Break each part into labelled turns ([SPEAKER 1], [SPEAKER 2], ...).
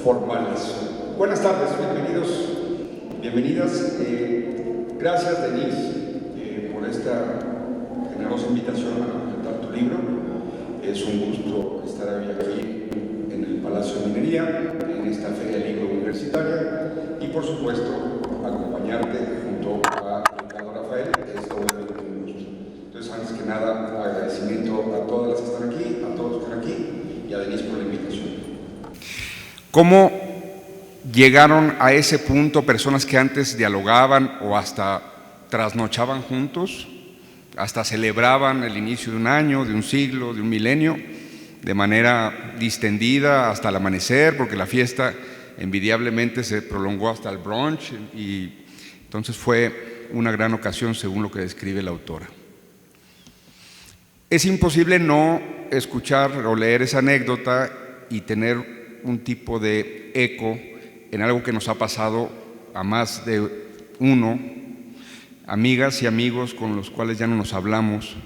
[SPEAKER 1] formales. Buenas tardes, bienvenidos, bienvenidas. Gracias, Denise, por esta generosa invitación a presentar tu libro. Es un gusto estar hoy aquí en el Palacio de Minería, en esta Feria Libro Universitaria, y por supuesto acompañarte junto a Ricardo Rafael. Es doblemente un gusto. Entonces, antes que nada, agradecimiento a todas las que están aquí, a todos los que están aquí, y a Denise por la invitación.
[SPEAKER 2] ¿Cómo llegaron a ese punto personas que antes dialogaban o hasta trasnochaban juntos, hasta celebraban el inicio de un año, de un siglo, de un milenio, de manera distendida hasta el amanecer, porque la fiesta envidiablemente se prolongó hasta el brunch, y entonces fue una gran ocasión según lo que describe la autora? Es imposible no escuchar o leer esa anécdota y tener un tipo de eco en algo que nos ha pasado a más de uno, amigas y amigos con los cuales ya no nos hablamos,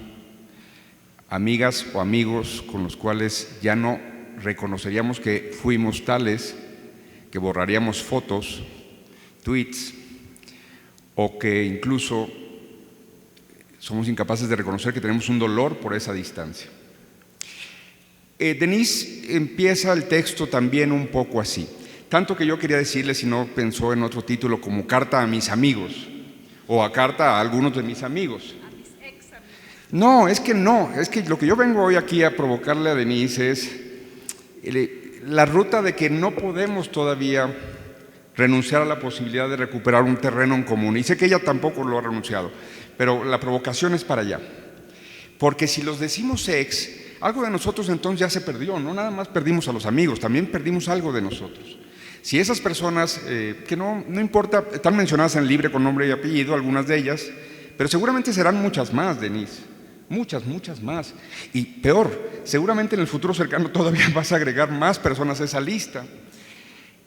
[SPEAKER 2] amigas o amigos con los cuales ya no reconoceríamos que fuimos tales, que borraríamos fotos, tweets, o que incluso somos incapaces de reconocer que tenemos un dolor por esa distancia. Denise empieza el texto también un poco así, tanto que yo quería decirle, si no pensó en otro título, como carta a mis amigos o a carta a algunos de mis amigos.
[SPEAKER 3] A mis ex amigos.
[SPEAKER 2] No, es que lo que yo vengo hoy aquí a provocarle a Denise es la ruta de que no podemos todavía renunciar a la posibilidad de recuperar un terreno en común, y sé que ella tampoco lo ha renunciado, pero la provocación es para allá, porque si los decimos ex, algo de nosotros entonces ya se perdió. No nada más perdimos a los amigos, también perdimos algo de nosotros. Si esas personas, que no importa, están mencionadas en el libro con nombre y apellido, algunas de ellas, pero seguramente serán muchas más, Denise, muchas más, y peor, seguramente en el futuro cercano todavía vas a agregar más personas a esa lista.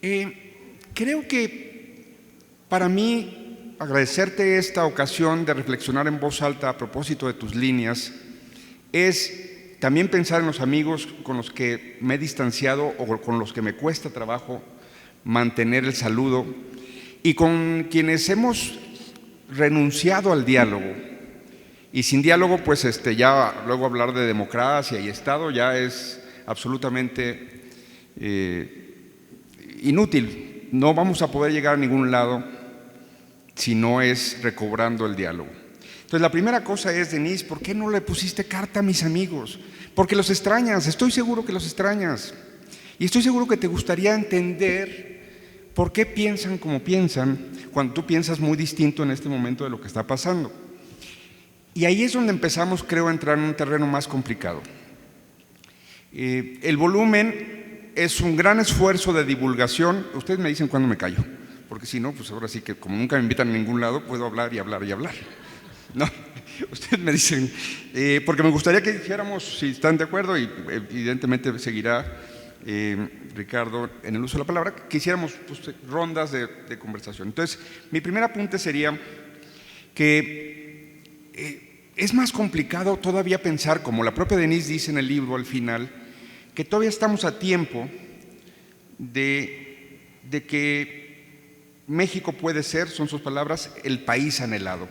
[SPEAKER 2] Creo que para mí agradecerte esta ocasión de reflexionar en voz alta a propósito de tus líneas es también pensar en los amigos con los que me he distanciado o con los que me cuesta trabajo mantener el saludo, y con quienes hemos renunciado al diálogo. Y sin diálogo, pues ya luego hablar de democracia y Estado ya es absolutamente inútil. No vamos a poder llegar a ningún lado si no es recobrando el diálogo. Entonces, la primera cosa es, Denise, ¿por qué no le pusiste carta a mis amigos? Porque los extrañas, estoy seguro que los extrañas. Y estoy seguro que te gustaría entender por qué piensan como piensan, cuando tú piensas muy distinto en este momento de lo que está pasando. Y ahí es donde empezamos, creo, a entrar en un terreno más complicado. El volumen es un gran esfuerzo de divulgación. Ustedes me dicen cuándo me callo, porque si no, pues ahora sí que como nunca me invitan a ningún lado, puedo hablar y hablar y hablar. No, ustedes me dicen, porque me gustaría que hiciéramos, si están de acuerdo, y evidentemente seguirá Ricardo en el uso de la palabra, que hiciéramos pues, rondas de conversación. Entonces, mi primer apunte sería que es más complicado todavía pensar, como la propia Denise dice en el libro al final, que todavía estamos a tiempo de que México puede ser, son sus palabras, el país anhelado.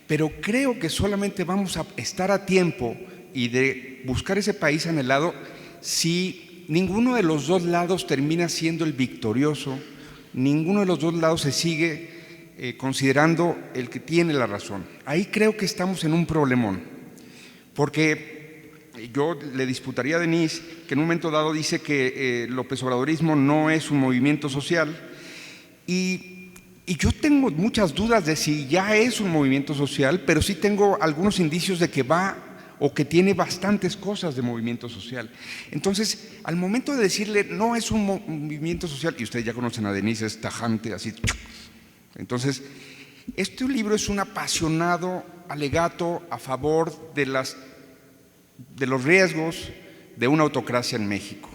[SPEAKER 2] Pero creo que solamente vamos a estar a tiempo y de buscar ese país anhelado si ninguno de los dos lados termina siendo el victorioso, ninguno de los dos lados se sigue considerando el que tiene la razón. Ahí creo que estamos en un problemón, porque yo le disputaría a Denise que en un momento dado dice que el López Obradorismo no es un movimiento social, y yo tengo muchas dudas de si ya es un movimiento social, pero sí tengo algunos indicios de que va o que tiene bastantes cosas de movimiento social. Entonces, al momento de decirle no es un movimiento social, y ustedes ya conocen a Denise, es tajante, así. Entonces, este libro es un apasionado alegato a favor de los riesgos de una autocracia en México,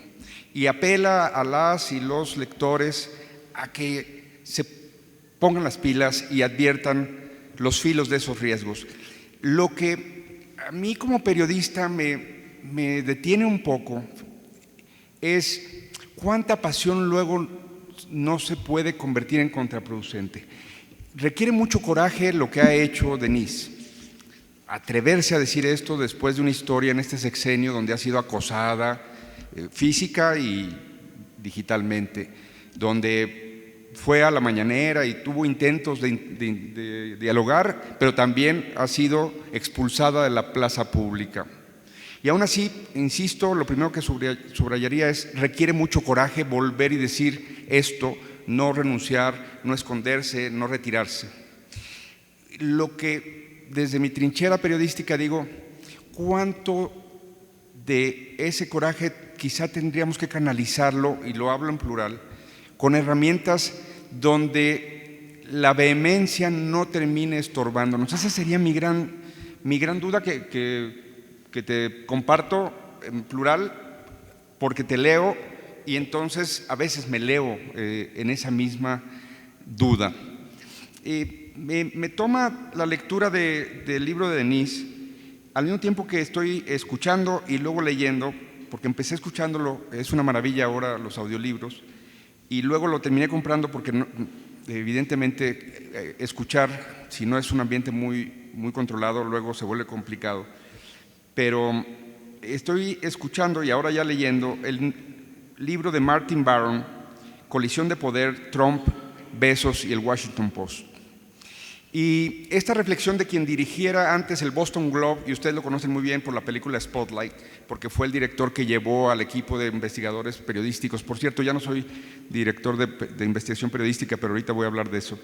[SPEAKER 2] y apela a las y los lectores a que se pongan las pilas y adviertan los filos de esos riesgos. Lo que a mí como periodista me detiene un poco es ¿cuánta pasión luego no se puede convertir en contraproducente? Requiere mucho coraje lo que ha hecho Denise. Atreverse a decir esto después de una historia en este sexenio donde ha sido acosada física y digitalmente, donde fue a la mañanera y tuvo intentos de dialogar, pero también ha sido expulsada de la plaza pública. Y aún así, insisto, lo primero que subrayaría es: requiere mucho coraje volver y decir esto, no renunciar, no esconderse, no retirarse. Lo que desde mi trinchera periodística digo, ¿cuánto de ese coraje quizá tendríamos que canalizarlo, y lo hablo en plural, con herramientas donde la vehemencia no termine estorbándonos? Esa sería mi gran duda que te comparto en plural, porque te leo y entonces a veces me leo en esa misma duda. Me toma la lectura del libro de Denise al mismo tiempo que estoy escuchando y luego leyendo, porque empecé escuchándolo, es una maravilla ahora los audiolibros, y luego lo terminé comprando porque no, evidentemente escuchar, si no es un ambiente muy controlado, luego se vuelve complicado. Pero estoy escuchando y ahora ya leyendo el libro de Martin Baron, Colisión de Poder, Trump, Bezos y el Washington Post. Y esta reflexión de quien dirigiera antes el Boston Globe, y ustedes lo conocen muy bien por la película Spotlight, porque fue el director que llevó al equipo de investigadores periodísticos. Por cierto, ya no soy director de investigación periodística, pero ahorita voy a hablar de eso.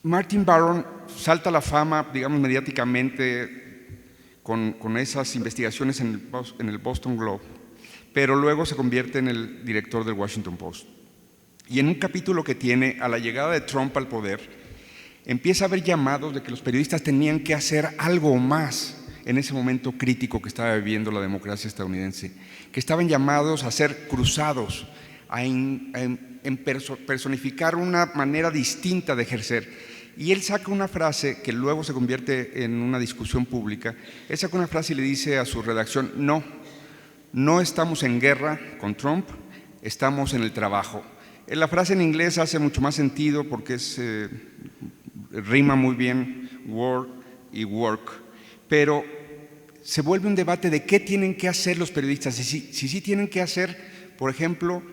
[SPEAKER 2] Martin Baron salta a la fama, digamos, mediáticamente con esas investigaciones en el Boston Globe, pero luego se convierte en el director del Washington Post. Y en un capítulo que tiene, a la llegada de Trump al poder, empieza a haber llamados de que los periodistas tenían que hacer algo más en ese momento crítico que estaba viviendo la democracia estadounidense, que estaban llamados a ser cruzados, a personificar una manera distinta de ejercer. Y él saca una frase que luego se convierte en una discusión pública. Él saca una frase y le dice a su redacción: no estamos en guerra con Trump, estamos en el trabajo. La frase en inglés hace mucho más sentido porque rima muy bien war y work, pero se vuelve un debate de qué tienen que hacer los periodistas. Si tienen que hacer, por ejemplo,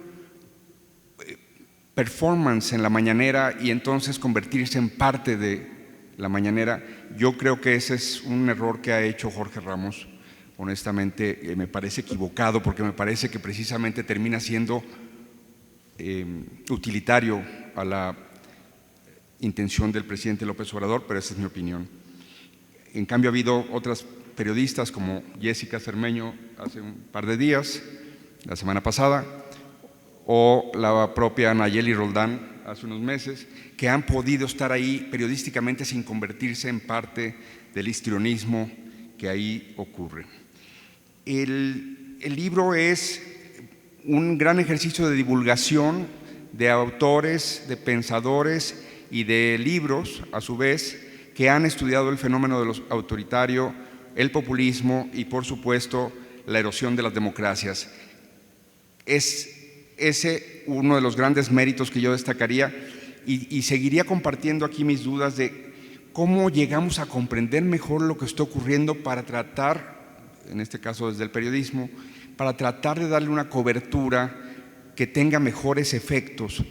[SPEAKER 2] performance en la mañanera y entonces convertirse en parte de la mañanera. Yo creo que ese es un error que ha hecho Jorge Ramos. Honestamente, me parece equivocado, porque me parece que precisamente termina siendo utilitario a la intención del presidente López Obrador, pero esa es mi opinión. En cambio, ha habido otras periodistas como Jessica Cermeño hace un par de días, la semana pasada, o la propia Nayeli Roldán hace unos meses, que han podido estar ahí periodísticamente sin convertirse en parte del histrionismo que ahí ocurre. El libro es un gran ejercicio de divulgación de autores, de pensadores y de libros, a su vez, que han estudiado el fenómeno de lo autoritario, el populismo y, por supuesto, la erosión de las democracias. Es ese uno de los grandes méritos que yo destacaría, y seguiría compartiendo aquí mis dudas de cómo llegamos a comprender mejor lo que está ocurriendo para tratar, en este caso desde el periodismo, para tratar de darle una cobertura que tenga mejores efectos.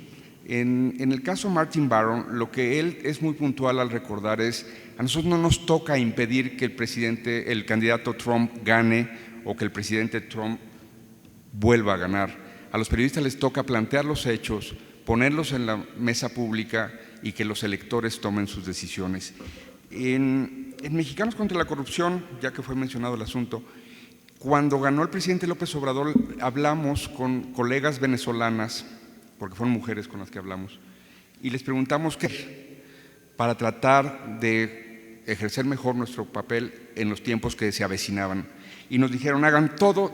[SPEAKER 2] En el caso Martin Baron, lo que él es muy puntual al recordar es: a nosotros no nos toca impedir que el candidato Trump gane o que el presidente Trump vuelva a ganar. A los periodistas les toca plantear los hechos, ponerlos en la mesa pública y que los electores tomen sus decisiones. En Mexicanos contra la Corrupción, ya que fue mencionado el asunto, cuando ganó el presidente López Obrador, hablamos con colegas venezolanas, porque fueron mujeres con las que hablamos, y les preguntamos qué para tratar de ejercer mejor nuestro papel en los tiempos que se avecinaban. Y nos dijeron: hagan todo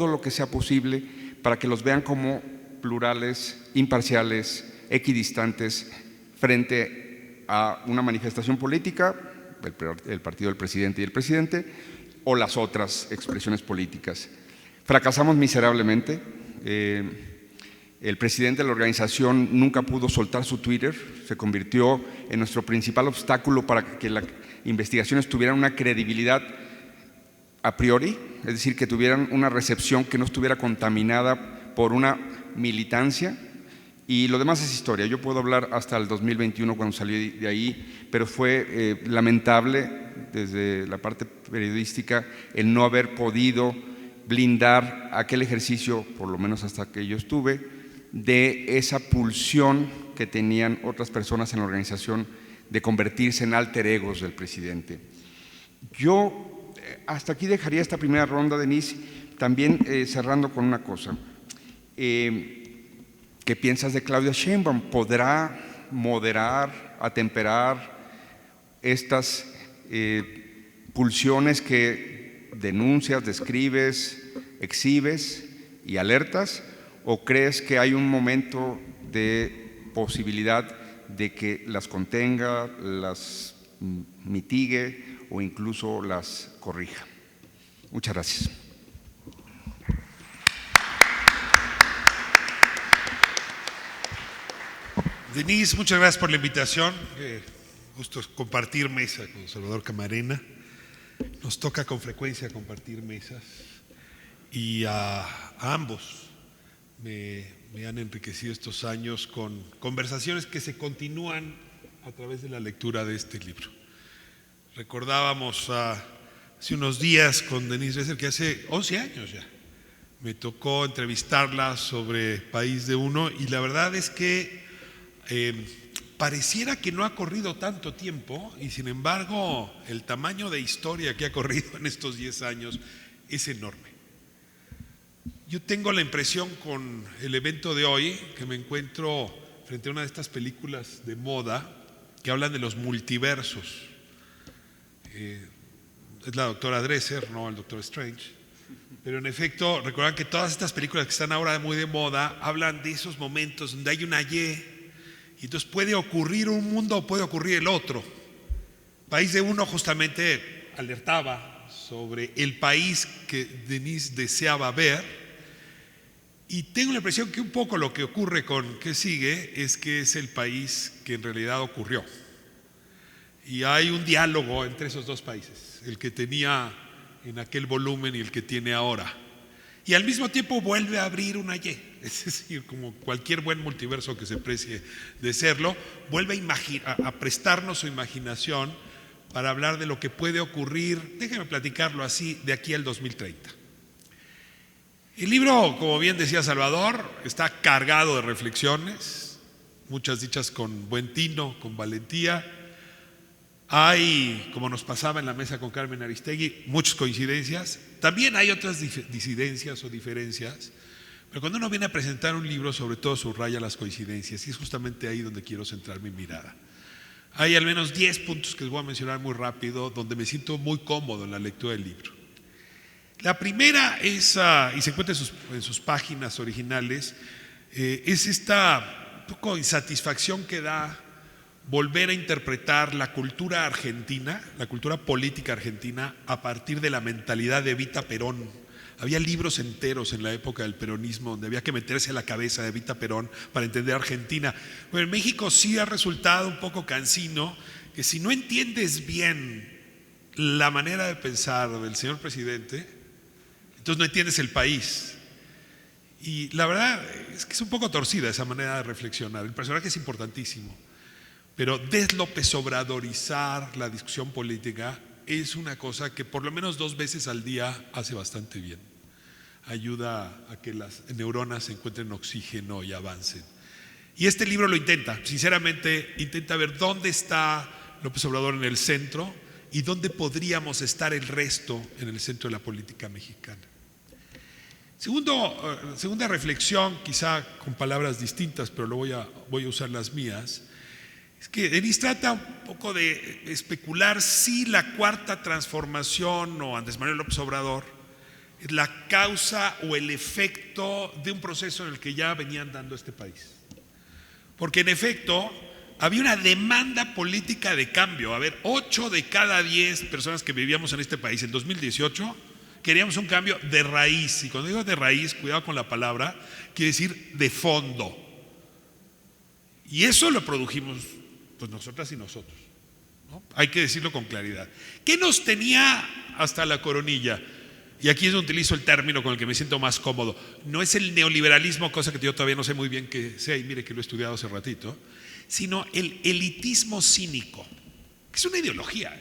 [SPEAKER 2] lo que sea posible para que los vean como plurales, imparciales, equidistantes frente a una manifestación política, el partido del presidente y el presidente, o las otras expresiones políticas. Fracasamos miserablemente. El presidente de la organización nunca pudo soltar su Twitter, se convirtió en nuestro principal obstáculo para que las investigaciones tuvieran una credibilidad a priori, es decir, que tuvieran una recepción que no estuviera contaminada por una militancia, y lo demás es historia. Yo puedo hablar hasta el 2021 cuando salí de ahí, pero fue lamentable desde la parte periodística el no haber podido blindar aquel ejercicio, por lo menos hasta que yo estuve, de esa pulsión que tenían otras personas en la organización de convertirse en alter egos del presidente. Yo hasta aquí dejaría esta primera ronda, Denise, también cerrando con una cosa. ¿Qué piensas de Claudia Sheinbaum? ¿Podrá moderar, atemperar estas pulsiones que denuncias, describes, exhibes y alertas? ¿O crees que hay un momento de posibilidad de que las contenga, las mitigue o incluso las corrija? Muchas gracias.
[SPEAKER 3] Denise, muchas gracias por la invitación. Gusto compartir mesa con Salvador Camarena. Nos toca con frecuencia compartir mesas y a ambos me han enriquecido estos años con conversaciones que se continúan a través de la lectura de este libro. Recordábamos hace unos días con Denise Dresser que hace 11 años ya me tocó entrevistarla sobre País de Uno, y la verdad es que pareciera que no ha corrido tanto tiempo, y sin embargo el tamaño de historia que ha corrido en estos 10 años es enorme. Yo tengo la impresión con el evento de hoy que me encuentro frente a una de estas películas de moda que hablan de los multiversos. Es la doctora Dresser, no el doctor Strange, pero en efecto recuerdan que todas estas películas que están ahora muy de moda hablan de esos momentos donde hay una y entonces puede ocurrir un mundo o puede ocurrir el otro. País de Uno justamente alertaba sobre el país que Denise deseaba ver, y tengo la impresión que un poco lo que ocurre con ¿Qué sigue? Es que es el país que en realidad ocurrió. Y hay un diálogo entre esos dos países, el que tenía en aquel volumen y el que tiene ahora. Y al mismo tiempo vuelve a abrir una Y, es decir, como cualquier buen multiverso que se precie de serlo, vuelve a prestarnos su imaginación para hablar de lo que puede ocurrir, déjenme platicarlo así, de aquí al 2030. El libro, como bien decía Salvador, está cargado de reflexiones, muchas dichas con buen tino, con valentía. Hay, como nos pasaba en la mesa con Carmen Aristegui, muchas coincidencias. También hay otras disidencias o diferencias, pero cuando uno viene a presentar un libro, sobre todo subraya las coincidencias, y es justamente ahí donde quiero centrar mi mirada. Hay al menos 10 puntos que les voy a mencionar muy rápido, donde me siento muy cómodo en la lectura del libro. La primera es, y se encuentra en sus páginas originales, es esta un poco insatisfacción que da volver a interpretar la cultura argentina, la cultura política argentina, a partir de la mentalidad de Evita Perón. Había libros enteros en la época del peronismo donde había que meterse a la cabeza de Evita Perón para entender Argentina. Bueno, en México sí ha resultado un poco cansino que si no entiendes bien la manera de pensar del señor presidente, entonces no entiendes el país. Y la verdad es que es un poco torcida esa manera de reflexionar. El personaje es importantísimo, pero deslopezobradorizar la discusión política es una cosa que por lo menos 2 veces al día hace bastante bien. Ayuda a que las neuronas encuentren oxígeno y avancen. Y este libro lo intenta, sinceramente, intenta ver dónde está López Obrador en el centro y dónde podríamos estar el resto en el centro de la política mexicana. Segunda reflexión, quizá con palabras distintas, pero voy a usar las mías. Es que Denise trata un poco de especular si la cuarta transformación o Andrés Manuel López Obrador es la causa o el efecto de un proceso en el que ya venían dando este país. Porque en efecto había una demanda política de cambio. A ver, 8 de cada 10 personas que vivíamos en este país en 2018 queríamos un cambio de raíz. Y cuando digo de raíz, cuidado con la palabra, quiere decir de fondo. Y eso lo produjimos pues nosotras y nosotros, ¿no? Hay que decirlo con claridad. ¿Qué nos tenía hasta la coronilla? Y aquí es donde utilizo el término con el que me siento más cómodo. No es el neoliberalismo, cosa que yo todavía no sé muy bien qué sea, y mire que lo he estudiado hace ratito, sino el elitismo cínico, que es una ideología.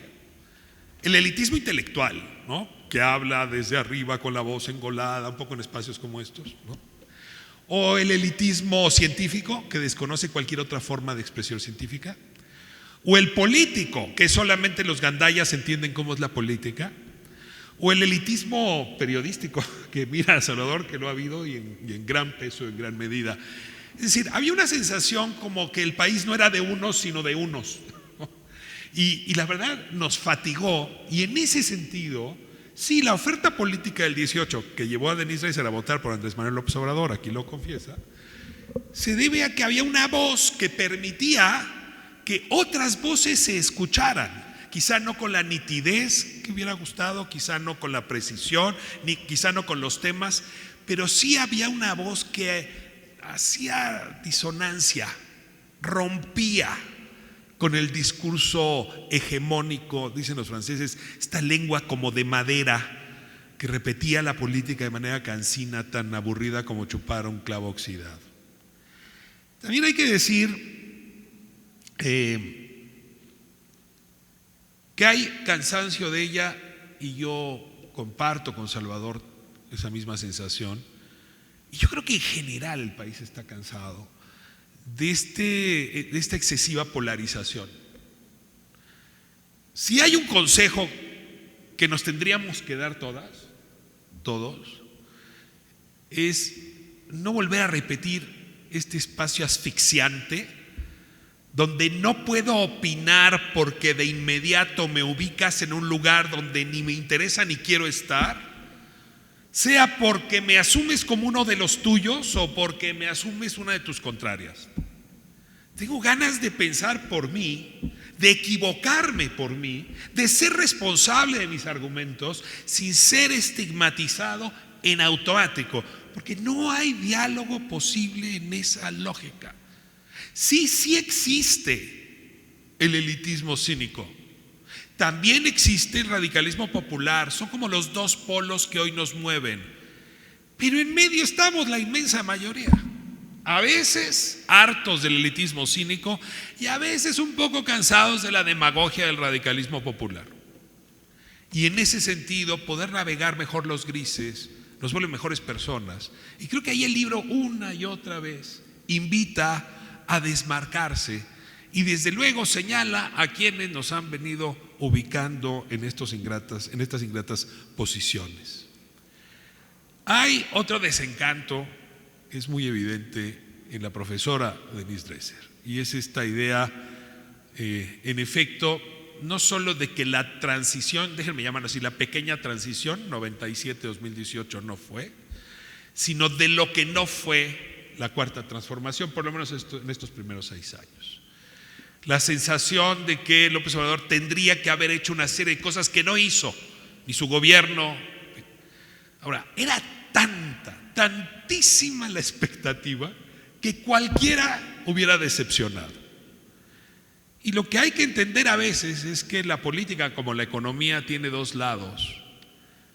[SPEAKER 3] El elitismo intelectual, ¿no? Que habla desde arriba con la voz engolada, un poco en espacios como estos, ¿no? O el elitismo científico, que desconoce cualquier otra forma de expresión científica. O el político, que solamente los gandayas entienden cómo es la política. O el elitismo periodístico, que mira a Salvador, que lo ha habido y en gran peso, en gran medida. Es decir, había una sensación como que el país no era de unos, sino de unos. Y la verdad nos fatigó, y en ese sentido, sí, la oferta política del 18, que llevó a Denise Dresser a votar por Andrés Manuel López Obrador, aquí lo confiesa, se debe a que había una voz que permitía que otras voces se escucharan. Quizá no con la nitidez que hubiera gustado, quizá no con la precisión, quizá no con los temas, pero sí había una voz que hacía disonancia, rompía con el discurso hegemónico, dicen los franceses, esta lengua como de madera que repetía la política de manera cansina, tan aburrida como chupar un clavo oxidado. También hay que decir que hay cansancio de ella, y yo comparto con Salvador esa misma sensación, y yo creo que en general el país está cansado de esta excesiva polarización. Si hay un consejo que nos tendríamos que dar todos, es no volver a repetir este espacio asfixiante donde no puedo opinar porque de inmediato me ubicas en un lugar donde ni me interesa ni quiero estar, sea porque me asumes como uno de los tuyos o porque me asumes una de tus contrarias. Tengo ganas de pensar por mí, de equivocarme por mí, de ser responsable de mis argumentos sin ser estigmatizado en automático, porque no hay diálogo posible en esa lógica. Sí existe el elitismo cínico. También existe el radicalismo popular. Son como los dos polos que hoy nos mueven. Pero en medio estamos la inmensa mayoría. A veces hartos del elitismo cínico y a veces un poco cansados de la demagogia del radicalismo popular. Y en ese sentido, poder navegar mejor los grises nos vuelve mejores personas. Y creo que ahí el libro una y otra vez invita a desmarcarse y desde luego señala a quienes nos han venido ubicando en estas ingratas posiciones. Hay otro desencanto que es muy evidente en la profesora Denise Dresser, y es esta idea, en efecto, no solo de que la transición, déjenme llamarlo así, la pequeña transición 97-2018 no fue, sino de lo que no fue la cuarta transformación, por lo menos en estos primeros 6 años. La sensación de que López Obrador tendría que haber hecho una serie de cosas que no hizo, ni su gobierno. Ahora, era tantísima la expectativa que cualquiera hubiera decepcionado. Y lo que hay que entender a veces es que la política, como la economía, tiene dos lados: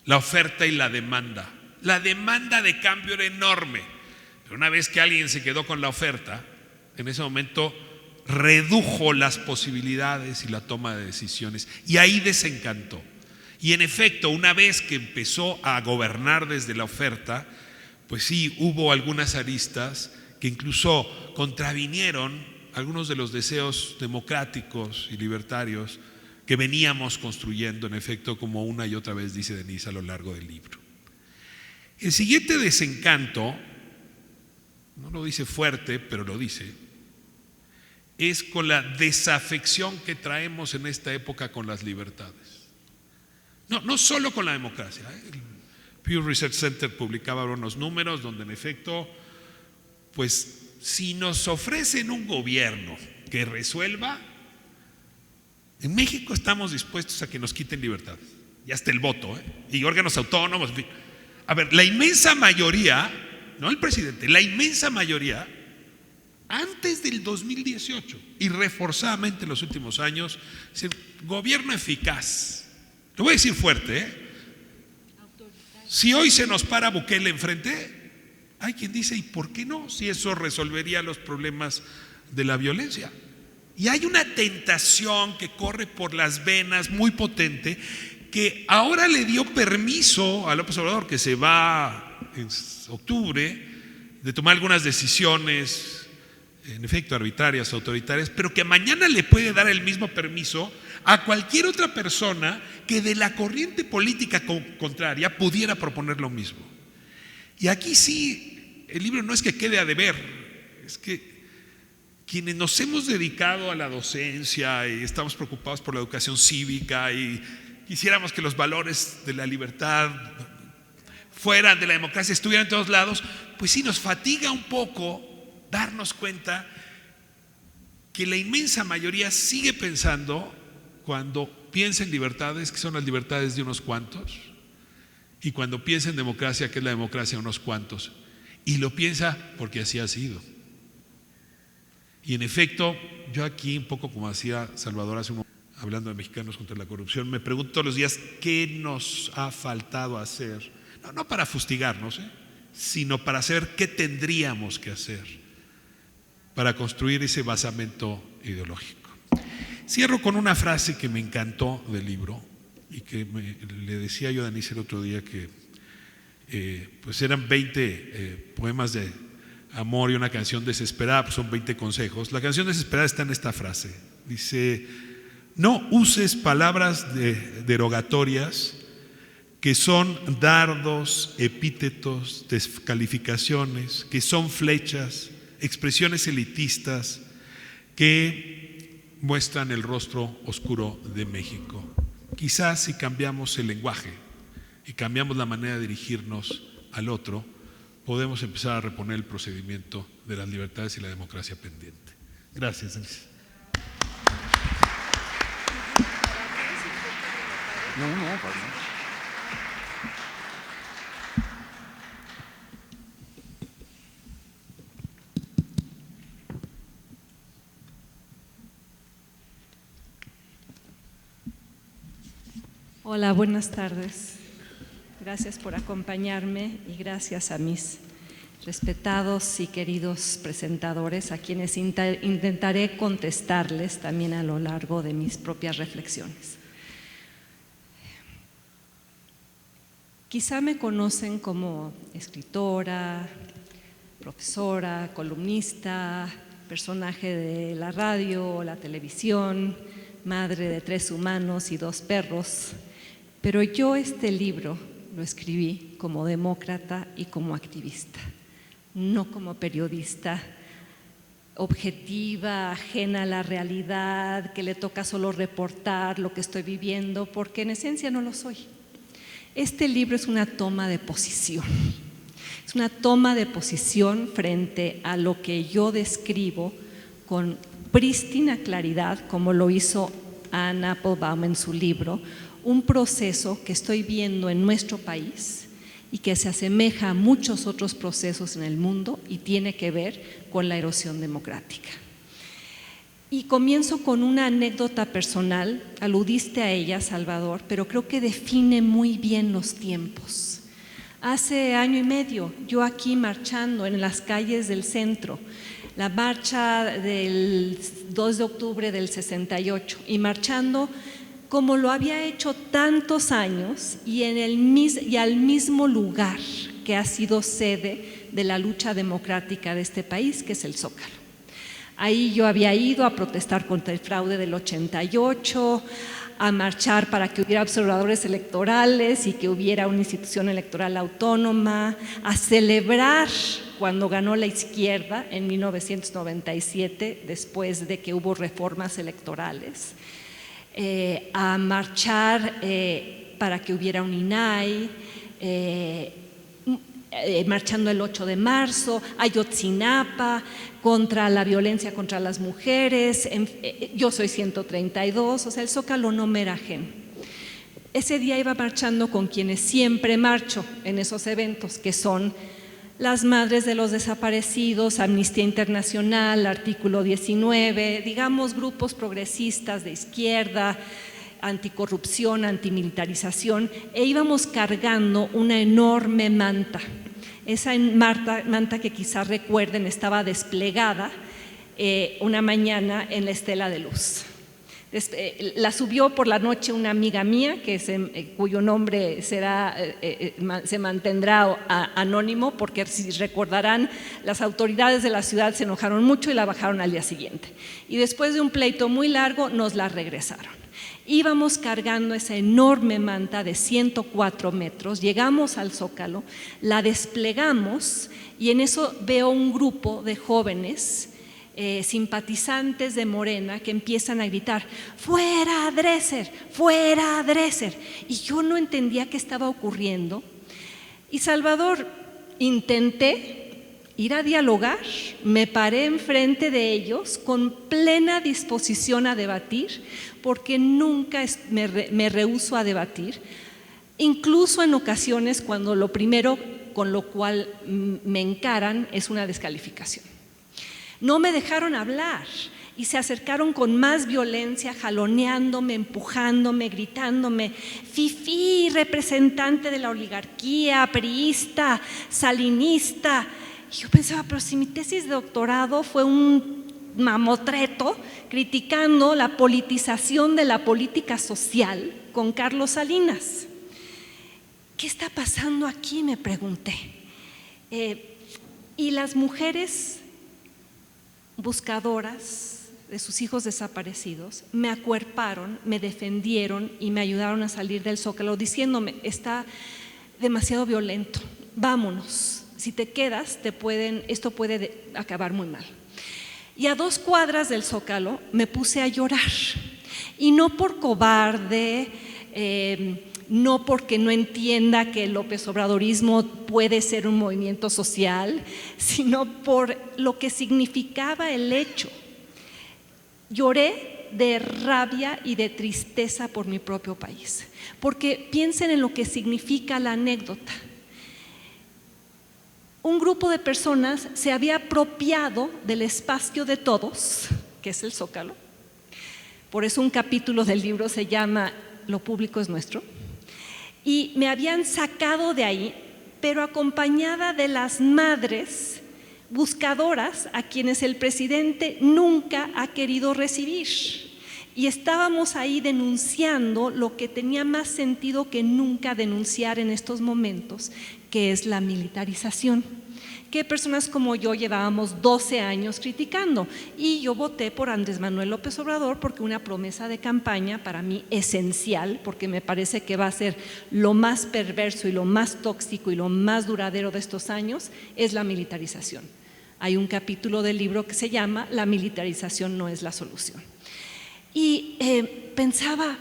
[SPEAKER 3] la oferta y la demanda. La demanda de cambio era enorme, pero una vez que alguien se quedó con la oferta, en ese momento redujo las posibilidades y la toma de decisiones, y ahí desencantó. Y en efecto, una vez que empezó a gobernar desde la oferta, pues sí, hubo algunas aristas que incluso contravinieron algunos de los deseos democráticos y libertarios que veníamos construyendo, en efecto, como una y otra vez dice Denise a lo largo del libro. El siguiente desencanto, no lo dice fuerte, pero lo dice, es con la desafección que traemos en esta época con las libertades. No solo con la democracia. El Pew Research Center publicaba unos números donde en efecto, pues si nos ofrecen un gobierno que resuelva, en México estamos dispuestos a que nos quiten libertades. y hasta el voto, y órganos autónomos, en fin. A ver, la inmensa mayoría, no el presidente, la inmensa mayoría, antes del 2018 y reforzadamente en los últimos años, es el gobierno eficaz. Lo voy a decir fuerte, Si hoy se nos para Bukele enfrente, hay quien dice, ¿y por qué no? Si eso resolvería los problemas de la violencia. Y hay una tentación que corre por las venas muy potente, que ahora le dio permiso a López Obrador, que se va en octubre, de tomar algunas decisiones, en efecto arbitrarias, autoritarias, pero que mañana le puede dar el mismo permiso a cualquier otra persona que de la corriente política contraria pudiera proponer lo mismo. Y aquí sí, el libro no es que quede a deber, es que quienes nos hemos dedicado a la docencia y estamos preocupados por la educación cívica y quisiéramos que los valores de la libertad fueran de la democracia, estuvieran en todos lados, pues sí nos fatiga un poco darnos cuenta que la inmensa mayoría sigue pensando, cuando piensa en libertades, que son las libertades de unos cuantos, y cuando piensa en democracia, que es la democracia de unos cuantos, y lo piensa porque así ha sido. Y en efecto, yo aquí, un poco como hacía Salvador hace un momento, hablando de Mexicanos contra la Corrupción, me pregunto todos los días qué nos ha faltado hacer, no para fustigarnos, sino para hacer qué tendríamos que hacer para construir ese basamento ideológico. Cierro con una frase que me encantó del libro y que le decía yo a Denise el otro día que pues eran 20 poemas de amor y una canción desesperada, pues son 20 consejos. La canción desesperada está en esta frase, dice: no uses palabras derogatorias que son dardos, epítetos, descalificaciones, que son flechas, expresiones elitistas que muestran el rostro oscuro de México. Quizás si cambiamos el lenguaje y cambiamos la manera de dirigirnos al otro, podemos empezar a reponer el procedimiento de las libertades y la democracia pendiente. Gracias, Denise.
[SPEAKER 2] No.
[SPEAKER 4] Hola, buenas tardes. Gracias por acompañarme y gracias a mis respetados y queridos presentadores, a quienes intentaré contestarles también a lo largo de mis propias reflexiones. Quizá me conocen como escritora, profesora, columnista, personaje de la radio o la televisión, madre de 3 humanos y 2 perros, pero yo este libro lo escribí como demócrata y como activista, no como periodista objetiva, ajena a la realidad, que le toca solo reportar lo que estoy viviendo, porque en esencia no lo soy. Este libro es una toma de posición, es una toma de posición frente a lo que yo describo con prístina claridad, como lo hizo Anne Applebaum en su libro, un proceso que estoy viendo en nuestro país y que se asemeja a muchos otros procesos en el mundo y tiene que ver con la erosión democrática. Y comienzo con una anécdota personal, aludiste a ella, Salvador, pero creo que define muy bien los tiempos. Hace año y medio, yo aquí marchando en las calles del centro, la marcha del 2 de octubre del 68, y marchando como lo había hecho tantos años y al mismo lugar que ha sido sede de la lucha democrática de este país, que es el Zócalo. Ahí yo había ido a protestar contra el fraude del 88, a marchar para que hubiera observadores electorales y que hubiera una institución electoral autónoma, a celebrar cuando ganó la izquierda en 1997, después de que hubo reformas electorales, a marchar para que hubiera un INAI, marchando el 8 de marzo, a Ayotzinapa, contra la violencia contra las mujeres. Yo soy 132, o sea, el Zócalo no me era ajeno. ese día iba marchando con quienes siempre marcho en esos eventos, que son las Madres de los Desaparecidos, Amnistía Internacional, Artículo 19, digamos grupos progresistas de izquierda, anticorrupción, antimilitarización, e íbamos cargando una enorme manta. Esa manta que quizás recuerden estaba desplegada una mañana en la Estela de Luz. La subió por la noche una amiga mía, cuyo nombre se mantendrá anónimo, porque si recordarán, las autoridades de la ciudad se enojaron mucho y la bajaron al día siguiente. Y después de un pleito muy largo nos la regresaron. Íbamos cargando esa enorme manta de 104 metros, llegamos al Zócalo, la desplegamos y en eso veo un grupo de jóvenes simpatizantes de Morena que empiezan a gritar: ¡fuera Dresser! ¡Fuera Dresser! Y yo no entendía qué estaba ocurriendo. Y Salvador, intenté ir a dialogar, me paré enfrente de ellos con plena disposición a debatir, porque nunca me rehúso a debatir, incluso en ocasiones cuando lo primero con lo cual me encaran es una descalificación. No me dejaron hablar y se acercaron con más violencia, jaloneándome, empujándome, gritándome: fifí, representante de la oligarquía, priista, salinista. Y yo pensaba, pero si mi tesis de doctorado fue un mamotreto criticando la politización de la política social con Carlos Salinas. ¿Qué está pasando aquí?, me pregunté. Y las mujeres buscadoras de sus hijos desaparecidos me acuerparon, me defendieron y me ayudaron a salir del Zócalo diciéndome: está demasiado violento, vámonos, si te quedas esto puede acabar muy mal. Y a 2 cuadras del Zócalo me puse a llorar, y no por cobarde, no porque no entienda que el López Obradorismo puede ser un movimiento social, sino por lo que significaba el hecho. Lloré de rabia y de tristeza por mi propio país, porque piensen en lo que significa la anécdota. Un grupo de personas se había apropiado del espacio de todos, que es el Zócalo. Por eso un capítulo del libro se llama Lo público es nuestro. Y me habían sacado de ahí, pero acompañada de las madres buscadoras a quienes el presidente nunca ha querido recibir. Y estábamos ahí denunciando lo que tenía más sentido que nunca denunciar en estos momentos, que es la militarización, que personas como yo llevábamos 12 años criticando. Y yo voté por Andrés Manuel López Obrador porque una promesa de campaña para mí esencial, porque me parece que va a ser lo más perverso y lo más tóxico y lo más duradero de estos años, es la militarización. Hay un capítulo del libro que se llama La militarización no es la solución. Y pensaba,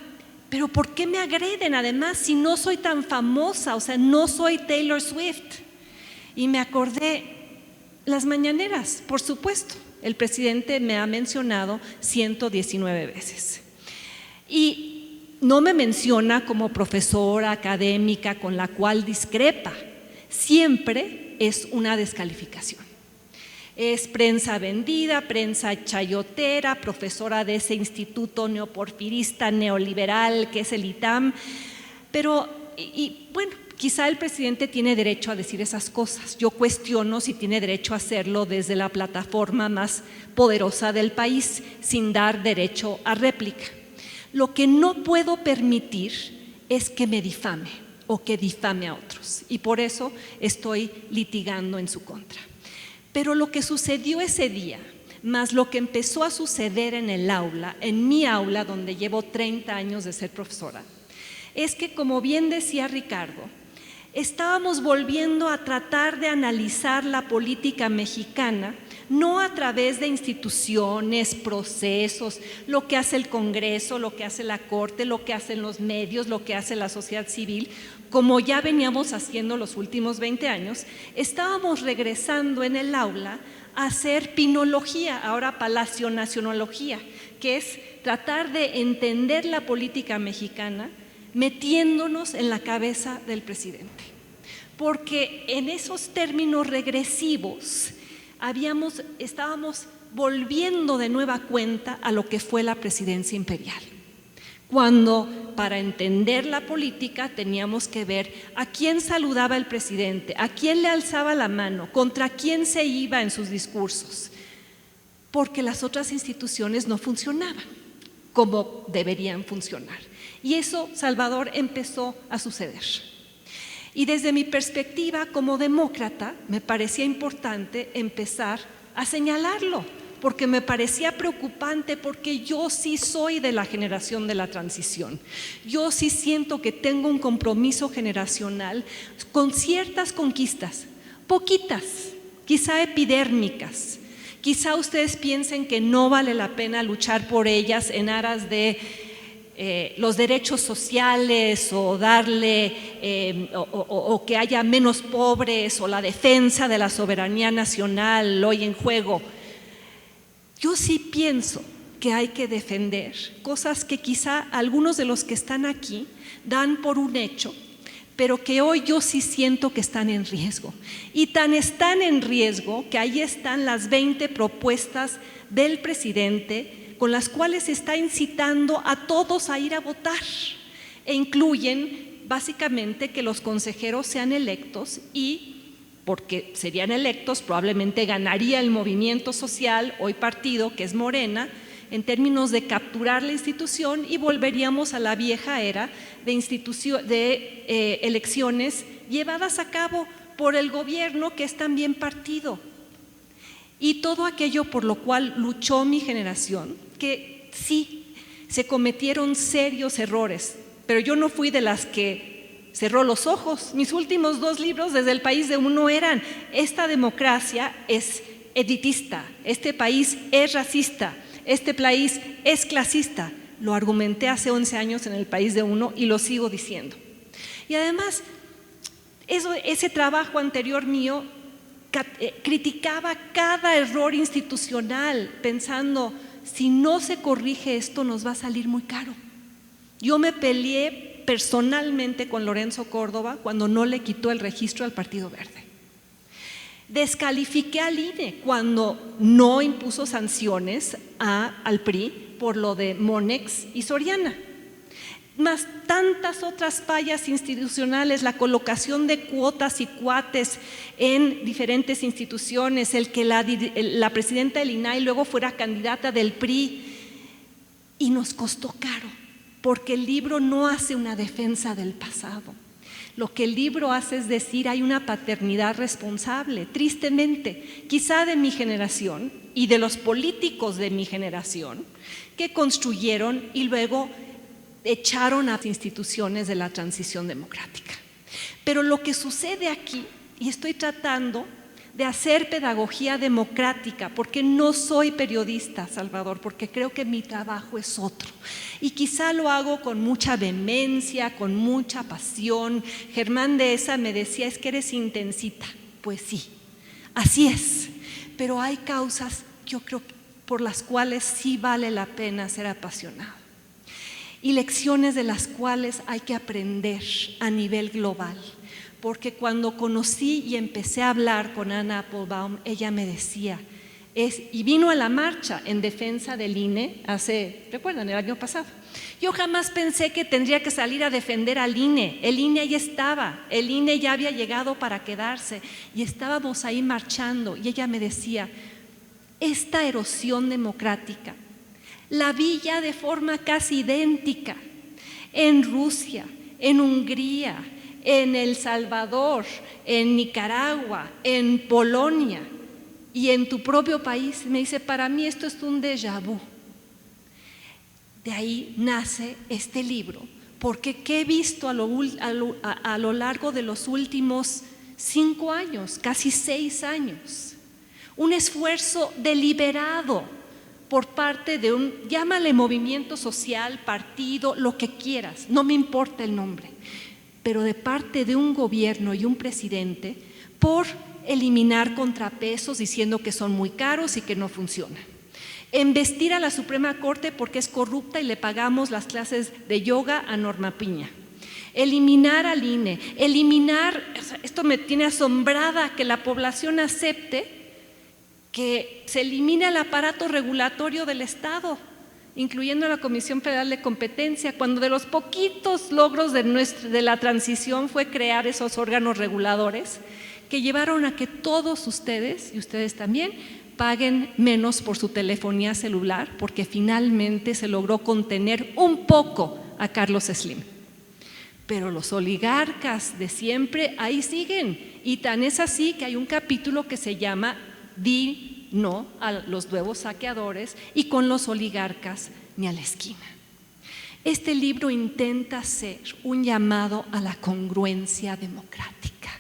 [SPEAKER 4] pero ¿por qué me agreden además si no soy tan famosa? O sea, no soy Taylor Swift. Y me acordé, las mañaneras, por supuesto, el presidente me ha mencionado 119 veces. Y no me menciona como profesora académica con la cual discrepa, siempre es una descalificación. Es prensa vendida, prensa chayotera, profesora de ese instituto neoporfirista neoliberal que es el ITAM. Pero, bueno, quizá el presidente tiene derecho a decir esas cosas. Yo cuestiono si tiene derecho a hacerlo desde la plataforma más poderosa del país, sin dar derecho a réplica. Lo que no puedo permitir es que me difame o que difame a otros, y por eso estoy litigando en su contra. Pero lo que sucedió ese día, más lo que empezó a suceder en el aula, en mi aula donde llevo 30 años de ser profesora, es que, como bien decía Ricardo, estábamos volviendo a tratar de analizar la política mexicana, no a través de instituciones, procesos, lo que hace el Congreso, lo que hace la Corte, lo que hacen los medios, lo que hace la sociedad civil, como ya veníamos haciendo los últimos 20 años. Estábamos regresando en el aula a hacer pinología, ahora palacionacionología, que es tratar de entender la política mexicana metiéndonos en la cabeza del presidente. Porque en esos términos regresivos estábamos volviendo de nueva cuenta a lo que fue la presidencia imperial. Cuando para entender la política teníamos que ver a quién saludaba el presidente, a quién le alzaba la mano, contra quién se iba en sus discursos, porque las otras instituciones no funcionaban como deberían funcionar. Y eso, Salvador, empezó a suceder. Y desde mi perspectiva como demócrata, me parecía importante empezar a señalarlo, porque me parecía preocupante, porque yo sí soy de la generación de la transición. Yo sí siento que tengo un compromiso generacional con ciertas conquistas, poquitas, quizá epidérmicas. Quizá ustedes piensen que no vale la pena luchar por ellas en aras de los derechos sociales o darle o que haya menos pobres o la defensa de la soberanía nacional hoy en juego. Yo sí pienso que hay que defender cosas que quizá algunos de los que están aquí dan por un hecho, pero que hoy yo sí siento que están en riesgo. Y tan están en riesgo que ahí están las 20 propuestas del presidente con las cuales está incitando a todos a ir a votar. E incluyen básicamente que los consejeros sean electos y porque serían electos, probablemente ganaría el movimiento social, hoy partido, que es Morena, en términos de capturar la institución y volveríamos a la vieja era de elecciones llevadas a cabo por el gobierno, que es también partido. Y todo aquello por lo cual luchó mi generación, que sí, se cometieron serios errores, pero yo no fui de las que cerró los ojos. Mis últimos 2 libros desde El País de Uno eran: esta democracia es elitista, este país es racista, este país es clasista. Lo argumenté hace 11 años en El País de Uno y lo sigo diciendo. Y además, ese trabajo anterior mío criticaba cada error institucional, pensando, si no se corrige esto nos va a salir muy caro. Yo me peleé personalmente con Lorenzo Córdoba cuando no le quitó el registro al Partido Verde. Descalifiqué al INE cuando no impuso sanciones al PRI por lo de Monex y Soriana. Más tantas otras fallas institucionales, la colocación de cuotas y cuates en diferentes instituciones, el que la presidenta del INAI luego fuera candidata del PRI, y nos costó caro. Porque el libro no hace una defensa del pasado. Lo que el libro hace es decir, hay una paternidad responsable, tristemente, quizá de mi generación y de los políticos de mi generación, que construyeron y luego echaron a las instituciones de la transición democrática. Pero lo que sucede aquí, y estoy tratando de hacer pedagogía democrática, porque no soy periodista, Salvador, porque creo que mi trabajo es otro. Y quizá lo hago con mucha vehemencia, con mucha pasión. Germán Dehesa me decía, es que eres intensita. Pues sí, así es. Pero hay causas, yo creo, por las cuales sí vale la pena ser apasionado. Y lecciones de las cuales hay que aprender a nivel global. Porque cuando conocí y empecé a hablar con Anna Applebaum, ella me decía, y vino a la marcha en defensa del INE recuerdan, el año pasado. Yo jamás pensé que tendría que salir a defender al INE. El INE ahí estaba, el INE ya había llegado para quedarse y estábamos ahí marchando. Y ella me decía, esta erosión democrática la vi ya de forma casi idéntica en Rusia, en Hungría, en El Salvador, en Nicaragua, en Polonia y en tu propio país. Me dice, para mí esto es un déjà vu. De ahí nace este libro, porque ¿qué he visto a lo largo de los últimos 5 años, casi 6 años? Un esfuerzo deliberado por parte de llámale movimiento social, partido, lo que quieras, no me importa el nombre, pero de parte de un gobierno y un presidente por eliminar contrapesos diciendo que son muy caros y que no funcionan. Embestir a la Suprema Corte porque es corrupta y le pagamos las clases de yoga a Norma Piña. eliminar al INE, eliminar, esto me tiene asombrada, que la población acepte que se elimine el aparato regulatorio del Estado, incluyendo la Comisión Federal de Competencia, cuando de los poquitos logros de la transición fue crear esos órganos reguladores que llevaron a que todos ustedes, y ustedes también, paguen menos por su telefonía celular, porque finalmente se logró contener un poco a Carlos Slim. Pero los oligarcas de siempre ahí siguen, y tan es así que hay un capítulo que se llama Di no a los nuevos saqueadores y con los oligarcas ni a la esquina. Este libro intenta ser un llamado a la congruencia democrática,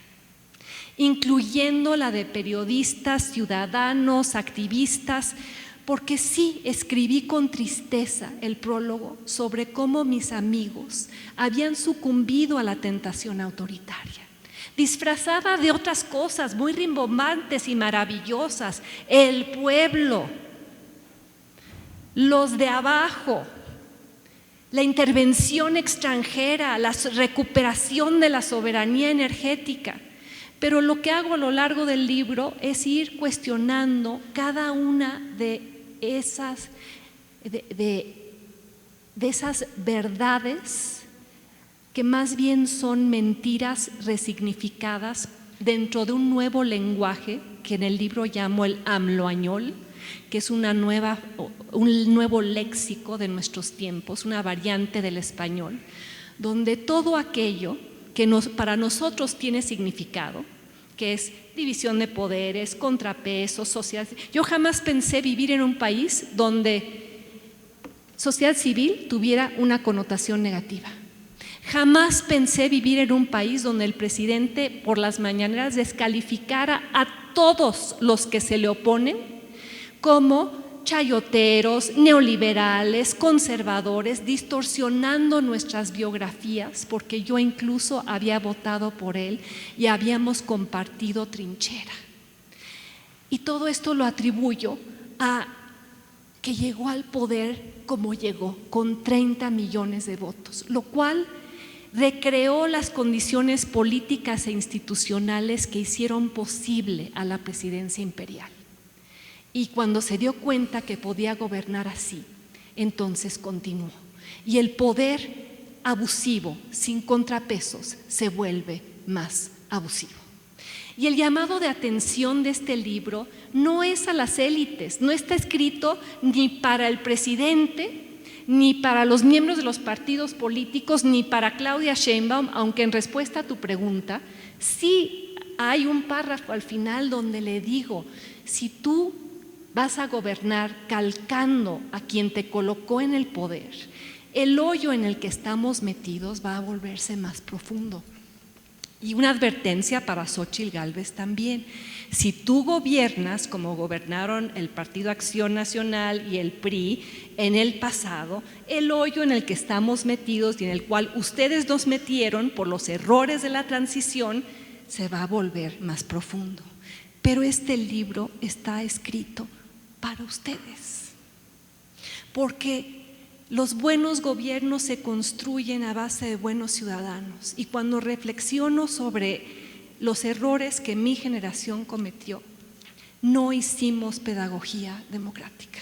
[SPEAKER 4] incluyendo la de periodistas, ciudadanos, activistas, porque sí escribí con tristeza el prólogo sobre cómo mis amigos habían sucumbido a la tentación autoritaria, disfrazada de otras cosas muy rimbombantes y maravillosas: el pueblo, los de abajo, la intervención extranjera, la recuperación de la soberanía energética. Pero lo que hago a lo largo del libro es ir cuestionando cada una de esas verdades que más bien son mentiras resignificadas dentro de un nuevo lenguaje que en el libro llamo el AMLOañol, que es un nuevo léxico de nuestros tiempos, una variante del español, donde todo aquello que para nosotros tiene significado, que es división de poderes, contrapesos, sociedad. Yo jamás pensé vivir en un país donde sociedad civil tuviera una connotación negativa. Jamás pensé vivir en un país donde el presidente por las mañaneras descalificara a todos los que se le oponen como chayoteros, neoliberales, conservadores, distorsionando nuestras biografías, porque yo incluso había votado por él y habíamos compartido trinchera. Y todo esto lo atribuyo a que llegó al poder como llegó, con 30 millones de votos, lo cual recreó las condiciones políticas e institucionales que hicieron posible a la presidencia imperial. Y cuando se dio cuenta que podía gobernar así, entonces continuó. Y el poder abusivo, sin contrapesos, se vuelve más abusivo. Y el llamado de atención de este libro no es a las élites, no está escrito ni para el presidente, ni para los miembros de los partidos políticos, ni para Claudia Sheinbaum, aunque en respuesta a tu pregunta, sí hay un párrafo al final donde le digo: si tú vas a gobernar calcando a quien te colocó en el poder, el hoyo en el que estamos metidos va a volverse más profundo. Y una advertencia para Xóchitl Gálvez también: si tú gobiernas como gobernaron el Partido Acción Nacional y el PRI en el pasado, el hoyo en el que estamos metidos y en el cual ustedes nos metieron por los errores de la transición se va a volver más profundo. Pero este libro está escrito para ustedes, porque los buenos gobiernos se construyen a base de buenos ciudadanos. Y cuando reflexiono sobre los errores que mi generación cometió, no hicimos pedagogía democrática.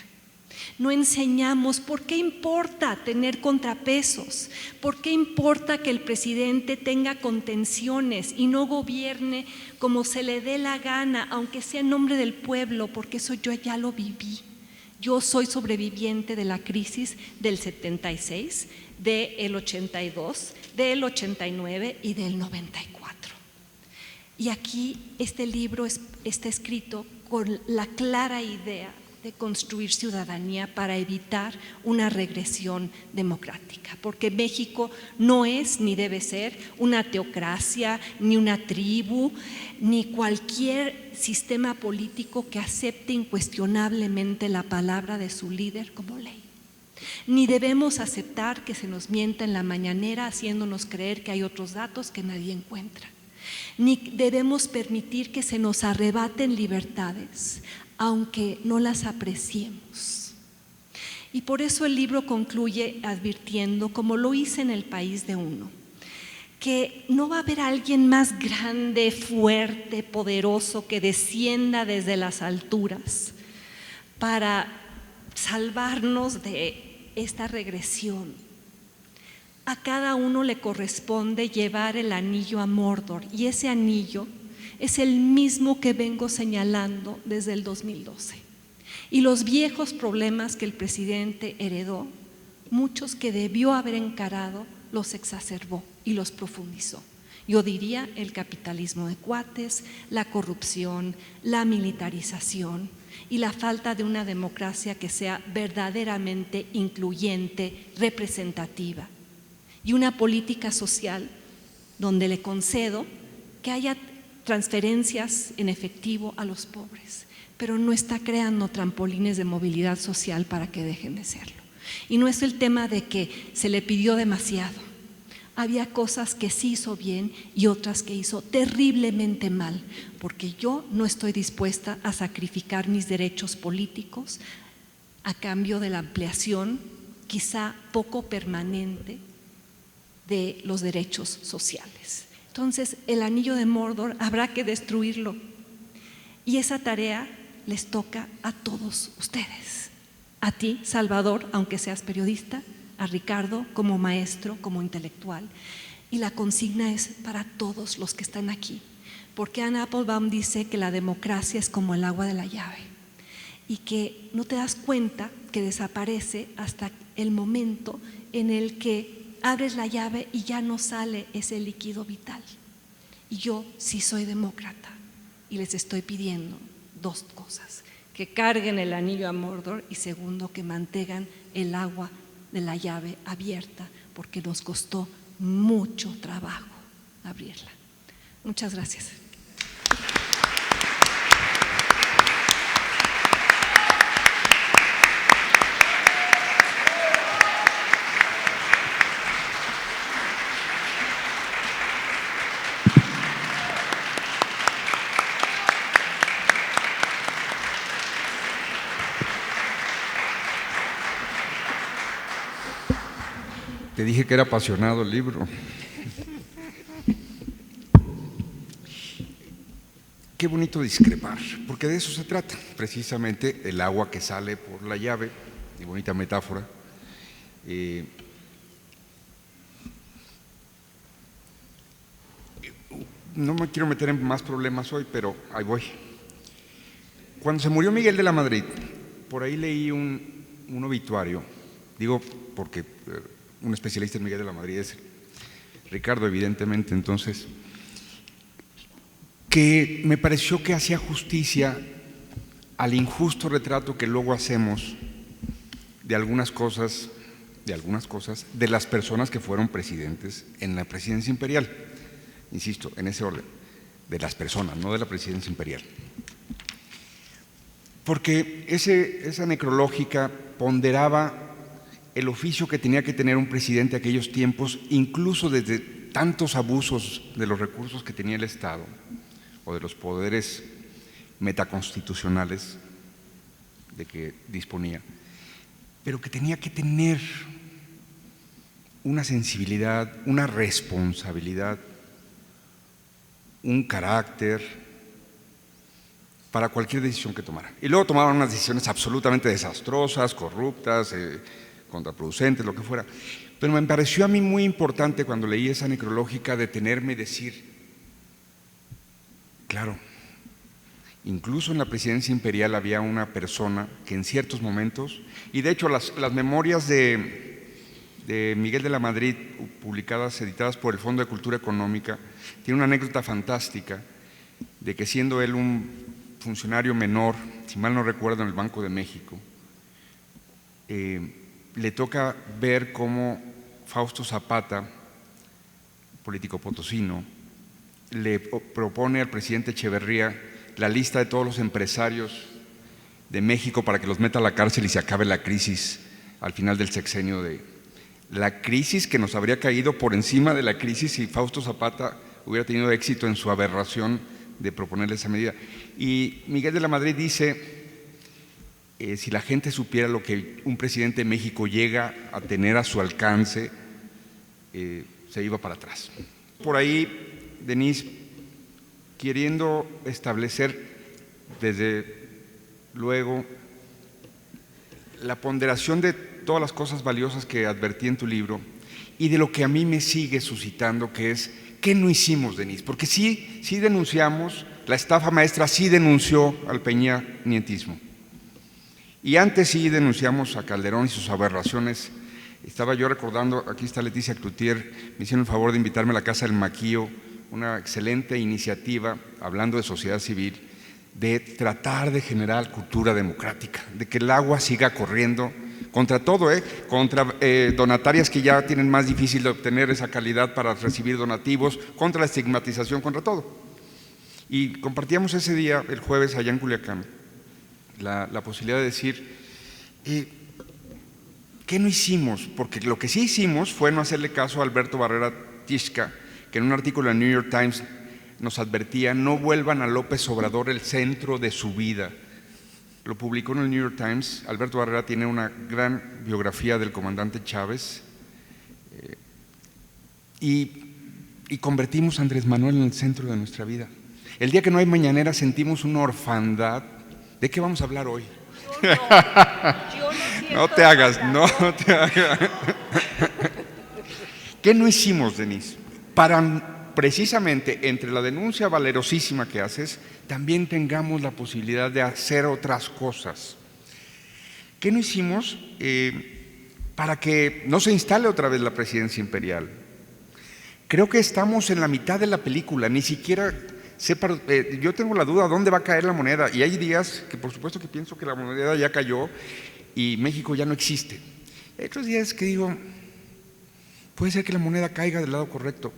[SPEAKER 4] No enseñamos por qué importa tener contrapesos, por qué importa que el presidente tenga contenciones y no gobierne como se le dé la gana, aunque sea en nombre del pueblo, porque eso yo ya lo viví. Yo soy sobreviviente de la crisis del 76, del 82, del 89 y del 94. Y aquí este libro está escrito con la clara idea de construir ciudadanía para evitar una regresión democrática, porque México no es ni debe ser una teocracia, ni una tribu, ni cualquier sistema político que acepte incuestionablemente la palabra de su líder como ley. Ni debemos aceptar que se nos mienta en la mañanera haciéndonos creer que hay otros datos que nadie encuentra. Ni debemos permitir que se nos arrebaten libertades, aunque no las apreciemos. Y por eso el libro concluye advirtiendo, como lo hice en El País de Uno, que no va a haber alguien más grande, fuerte, poderoso, que descienda desde las alturas para salvarnos de esta regresión. A cada uno le corresponde llevar el anillo a Mordor, y ese anillo es el mismo que vengo señalando desde el 2012. Y los viejos problemas que el presidente heredó, muchos que debió haber encarado, los exacerbó y los profundizó. Yo diría el capitalismo de cuates, la corrupción, la militarización y la falta de una democracia que sea verdaderamente incluyente, representativa, y una política social donde le concedo que haya transferencias en efectivo a los pobres, pero no está creando trampolines de movilidad social para que dejen de serlo. Y no es el tema de que se le pidió demasiado. Había cosas que sí hizo bien y otras que hizo terriblemente mal, porque yo no estoy dispuesta a sacrificar mis derechos políticos a cambio de la ampliación, quizá poco permanente, de los derechos sociales. Entonces, el anillo de Mordor habrá que destruirlo, y esa tarea les toca a todos ustedes. A ti, Salvador, aunque seas periodista, a Ricardo como maestro, como intelectual, y la consigna es para todos los que están aquí, porque Anne Applebaum dice que la democracia es como el agua de la llave y que no te das cuenta que desaparece hasta el momento en el que abres la llave y ya no sale ese líquido vital. Y yo sí soy demócrata y les estoy pidiendo dos cosas: que carguen el anillo a Mordor, y segundo, que mantengan el agua de la llave abierta, porque nos costó mucho trabajo abrirla. Muchas gracias.
[SPEAKER 2] Te dije que era apasionado el libro. Qué bonito discrepar, porque de eso se trata, precisamente el agua que sale por la llave, qué bonita metáfora. No me quiero meter en más problemas hoy, pero ahí voy. Cuando se murió Miguel de la Madrid, por ahí leí un obituario, digo porque un especialista en Miguel de la Madrid es Ricardo, evidentemente, entonces, que me pareció que hacía justicia al injusto retrato que luego hacemos de algunas cosas de las personas que fueron presidentes en la presidencia imperial. Insisto, en ese orden, de las personas, no de la presidencia imperial. Porque esa necrológica ponderaba el oficio que tenía que tener un presidente en aquellos tiempos, incluso desde tantos abusos de los recursos que tenía el Estado o de los poderes metaconstitucionales de que disponía, pero que tenía que tener una sensibilidad, una responsabilidad, un carácter para cualquier decisión que tomara. Y luego tomaban unas decisiones absolutamente desastrosas, corruptas, contraproducentes, lo que fuera. Pero me pareció a mí muy importante cuando leí esa necrológica detenerme y decir, claro, incluso en la presidencia imperial había una persona que en ciertos momentos, y de hecho las memorias de Miguel de la Madrid, publicadas, editadas por el Fondo de Cultura Económica, tiene una anécdota fantástica de que siendo él un funcionario menor, si mal no recuerdo, en el Banco de México, le toca ver cómo Fausto Zapata, político potosino, le propone al presidente Echeverría la lista de todos los empresarios de México para que los meta a la cárcel y se acabe la crisis al final del sexenio, de la crisis que nos habría caído por encima de la crisis si Fausto Zapata hubiera tenido éxito en su aberración de proponerle esa medida. Y Miguel de la Madrid dice, si la gente supiera lo que un presidente de México llega a tener a su alcance, se iba para atrás. por ahí, Denise, queriendo establecer desde luego la ponderación de todas las cosas valiosas que advertí en tu libro y de lo que a mí me sigue suscitando, que es, ¿qué no hicimos, Denise? Porque sí denunciamos, la estafa maestra sí denunció al peñanietismo. Y antes sí denunciamos a Calderón y sus aberraciones. Estaba yo recordando, aquí está Leticia Cloutier, me hicieron el favor de invitarme a la Casa del Maquío, una excelente iniciativa, hablando de sociedad civil, de tratar de generar cultura democrática, de que el agua siga corriendo contra todo, contra donatarias que ya tienen más difícil de obtener esa calidad para recibir donativos, contra la estigmatización, contra todo. Y compartíamos ese día, el jueves, allá en Culiacán, la posibilidad de decir, ¿qué no hicimos? Porque lo que sí hicimos fue no hacerle caso a Alberto Barrera Tishka, que en un artículo en New York Times nos advertía, no vuelvan a López Obrador el centro de su vida. Lo publicó en el New York Times. Alberto Barrera tiene una gran biografía del comandante Chávez y convertimos a Andrés Manuel en el centro de nuestra vida. El día que no hay mañanera sentimos una orfandad. ¿De qué vamos a hablar hoy? No te hagas. ¿Qué no hicimos, Denise? Para precisamente entre la denuncia valerosísima que haces, también tengamos la posibilidad de hacer otras cosas. ¿Qué no hicimos para que no se instale otra vez la presidencia imperial? Creo que estamos en la mitad de la película, ni siquiera yo tengo la duda dónde va a caer la moneda, y hay días que por supuesto que pienso que la moneda ya cayó y México ya no existe. Hay otros días que digo, puede ser que la moneda caiga del lado correcto,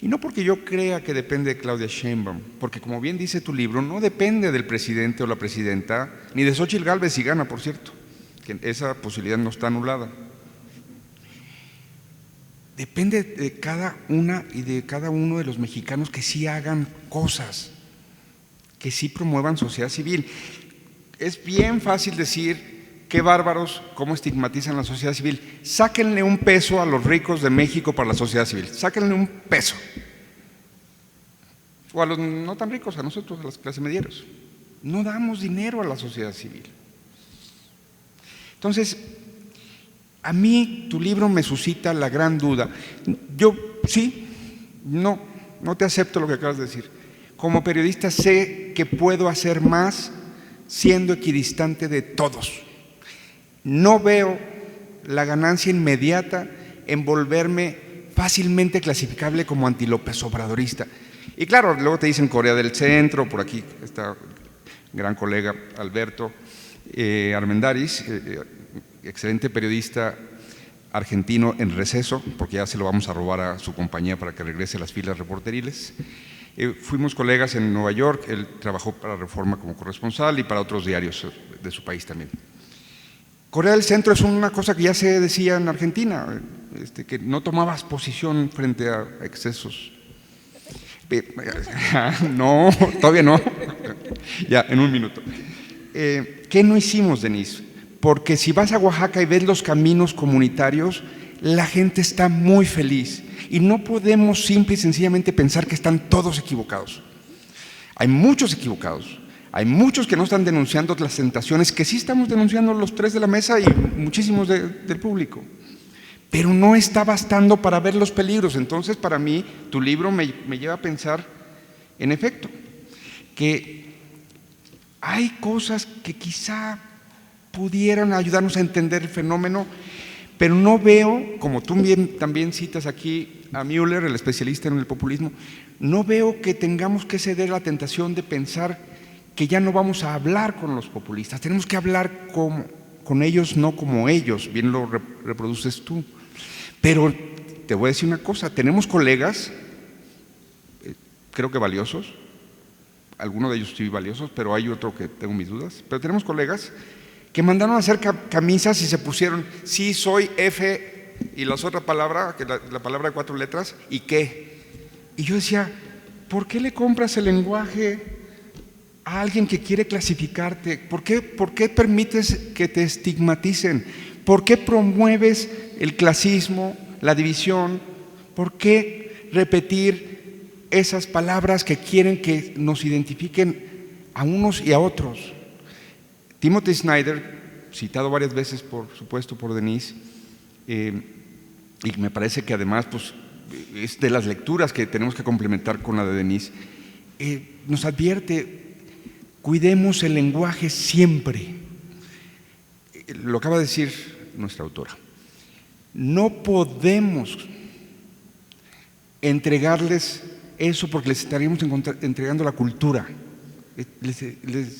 [SPEAKER 2] y no porque yo crea que depende de Claudia Sheinbaum, porque como bien dice tu libro, no depende del presidente o la presidenta, ni de Xóchitl Gálvez si gana, por cierto, que esa posibilidad no está anulada. Depende de cada una y de cada uno de los mexicanos que sí hagan cosas, que sí promuevan sociedad civil. Es bien fácil decir, qué bárbaros, cómo estigmatizan la sociedad civil. Sáquenle un peso a los ricos de México para la sociedad civil, sáquenle un peso. O a los no tan ricos, a nosotros, a las clases medias. No damos dinero a la sociedad civil. Entonces, a mí tu libro me suscita la gran duda. Yo no te acepto lo que acabas de decir. Como periodista sé que puedo hacer más siendo equidistante de todos. No veo la ganancia inmediata en volverme fácilmente clasificable como anti-López Obradorista. Y claro, luego te dicen Corea del Centro, por aquí está gran colega Alberto Armendáriz, excelente periodista argentino en receso, porque ya se lo vamos a robar a su compañía para que regrese a las filas reporteriles. Fuimos colegas en Nueva York, él trabajó para Reforma como corresponsal y para otros diarios de su país también. Corea del Centro es una cosa que ya se decía en Argentina, que no tomabas posición frente a excesos. No, todavía no. Ya, en un minuto. ¿Qué no hicimos, Denise? Porque si vas a Oaxaca y ves los caminos comunitarios, la gente está muy feliz y no podemos simple y sencillamente pensar que están todos equivocados. Hay muchos equivocados, hay muchos que no están denunciando las tentaciones, que sí estamos denunciando los tres de la mesa y muchísimos del público, pero no está bastando para ver los peligros. Entonces, para mí, tu libro me lleva a pensar, en efecto, que hay cosas que quizá pudieran ayudarnos a entender el fenómeno, pero no veo, como tú también citas aquí a Müller, el especialista en el populismo, no veo que tengamos que ceder a la tentación de pensar que ya no vamos a hablar con los populistas, tenemos que hablar con ellos, no como ellos, bien lo reproduces tú. Pero te voy a decir una cosa, tenemos colegas, creo que valiosos, algunos de ellos sí valiosos, pero hay otro que tengo mis dudas, pero tenemos colegas que mandaron a hacer camisas y se pusieron, sí, soy F, y la otra palabra, que la palabra de 4 letras, ¿y qué? Y yo decía, ¿por qué le compras el lenguaje a alguien que quiere clasificarte? ¿Por qué permites que te estigmaticen? ¿Por qué promueves el clasismo, la división? ¿Por qué repetir esas palabras que quieren que nos identifiquen a unos y a otros. Timothy Snyder, citado varias veces, por supuesto, por Denise, y me parece que además pues, es de las lecturas que tenemos que complementar con la de Denise, nos advierte: cuidemos el lenguaje siempre. Lo acaba de decir nuestra autora. No podemos entregarles eso porque les estaríamos entregando la cultura. Les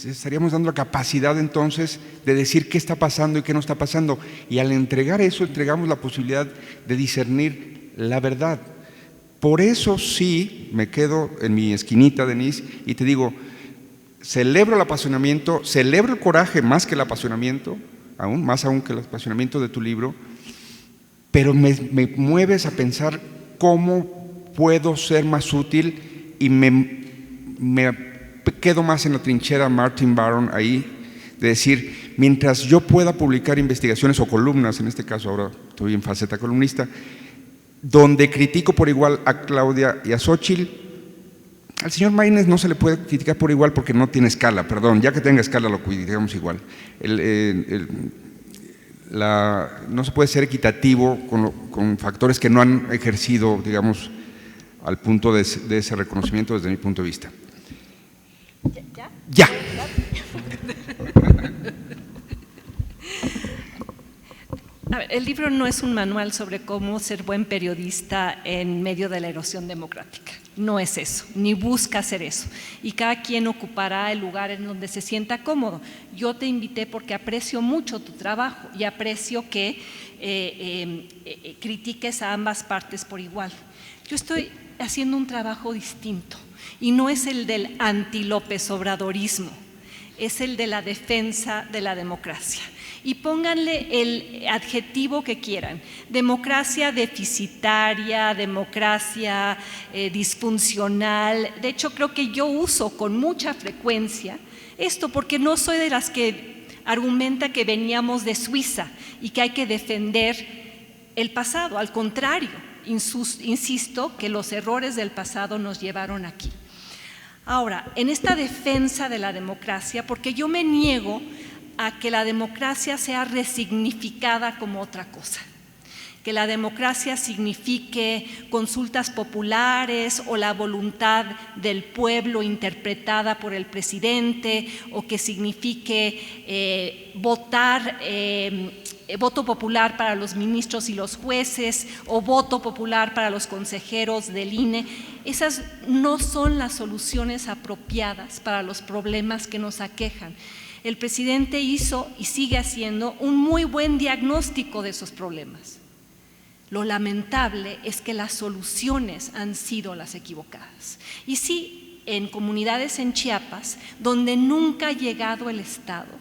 [SPEAKER 2] estaríamos dando la capacidad entonces de decir qué está pasando y qué no está pasando. Y al entregar eso, entregamos la posibilidad de discernir la verdad. Por eso sí me quedo en mi esquinita, Denise, y te digo, celebro el apasionamiento, celebro el coraje más que el apasionamiento, más aún que el apasionamiento de tu libro, pero me mueves a pensar cómo puedo ser más útil y me quedo más en la trinchera Martin Baron ahí, de decir, mientras yo pueda publicar investigaciones o columnas, en este caso ahora estoy en faceta columnista, donde critico por igual a Claudia y a Xóchitl, al señor Maínez no se le puede criticar por igual porque no tiene escala, perdón, ya que tenga escala lo criticamos igual. No se puede ser equitativo con factores que no han ejercido, digamos, al punto de ese reconocimiento desde mi punto de vista. Ya.
[SPEAKER 4] A ver, el libro no es un manual sobre cómo ser buen periodista en medio de la erosión democrática. No es eso, ni busca hacer eso. Y cada quien ocupará el lugar en donde se sienta cómodo. Yo te invité porque aprecio mucho tu trabajo y aprecio que critiques a ambas partes por igual. Yo estoy haciendo un trabajo distinto y no es el del anti-López Obradorismo, es el de la defensa de la democracia. Y pónganle el adjetivo que quieran: democracia deficitaria, democracia disfuncional. De hecho, creo que yo uso con mucha frecuencia esto porque no soy de las que argumenta que veníamos de Suiza y que hay que defender el pasado. Al contrario, insisto que los errores del pasado nos llevaron aquí. Ahora, en esta defensa de la democracia, porque yo me niego a que la democracia sea resignificada como otra cosa, que la democracia signifique consultas populares o la voluntad del pueblo interpretada por el presidente, o que signifique voto popular para los ministros y los jueces o voto popular para los consejeros del INE. Esas no son las soluciones apropiadas para los problemas que nos aquejan. El presidente hizo y sigue haciendo un muy buen diagnóstico de esos problemas. Lo lamentable es que las soluciones han sido las equivocadas. Y sí, en comunidades en Chiapas, donde nunca ha llegado el Estado,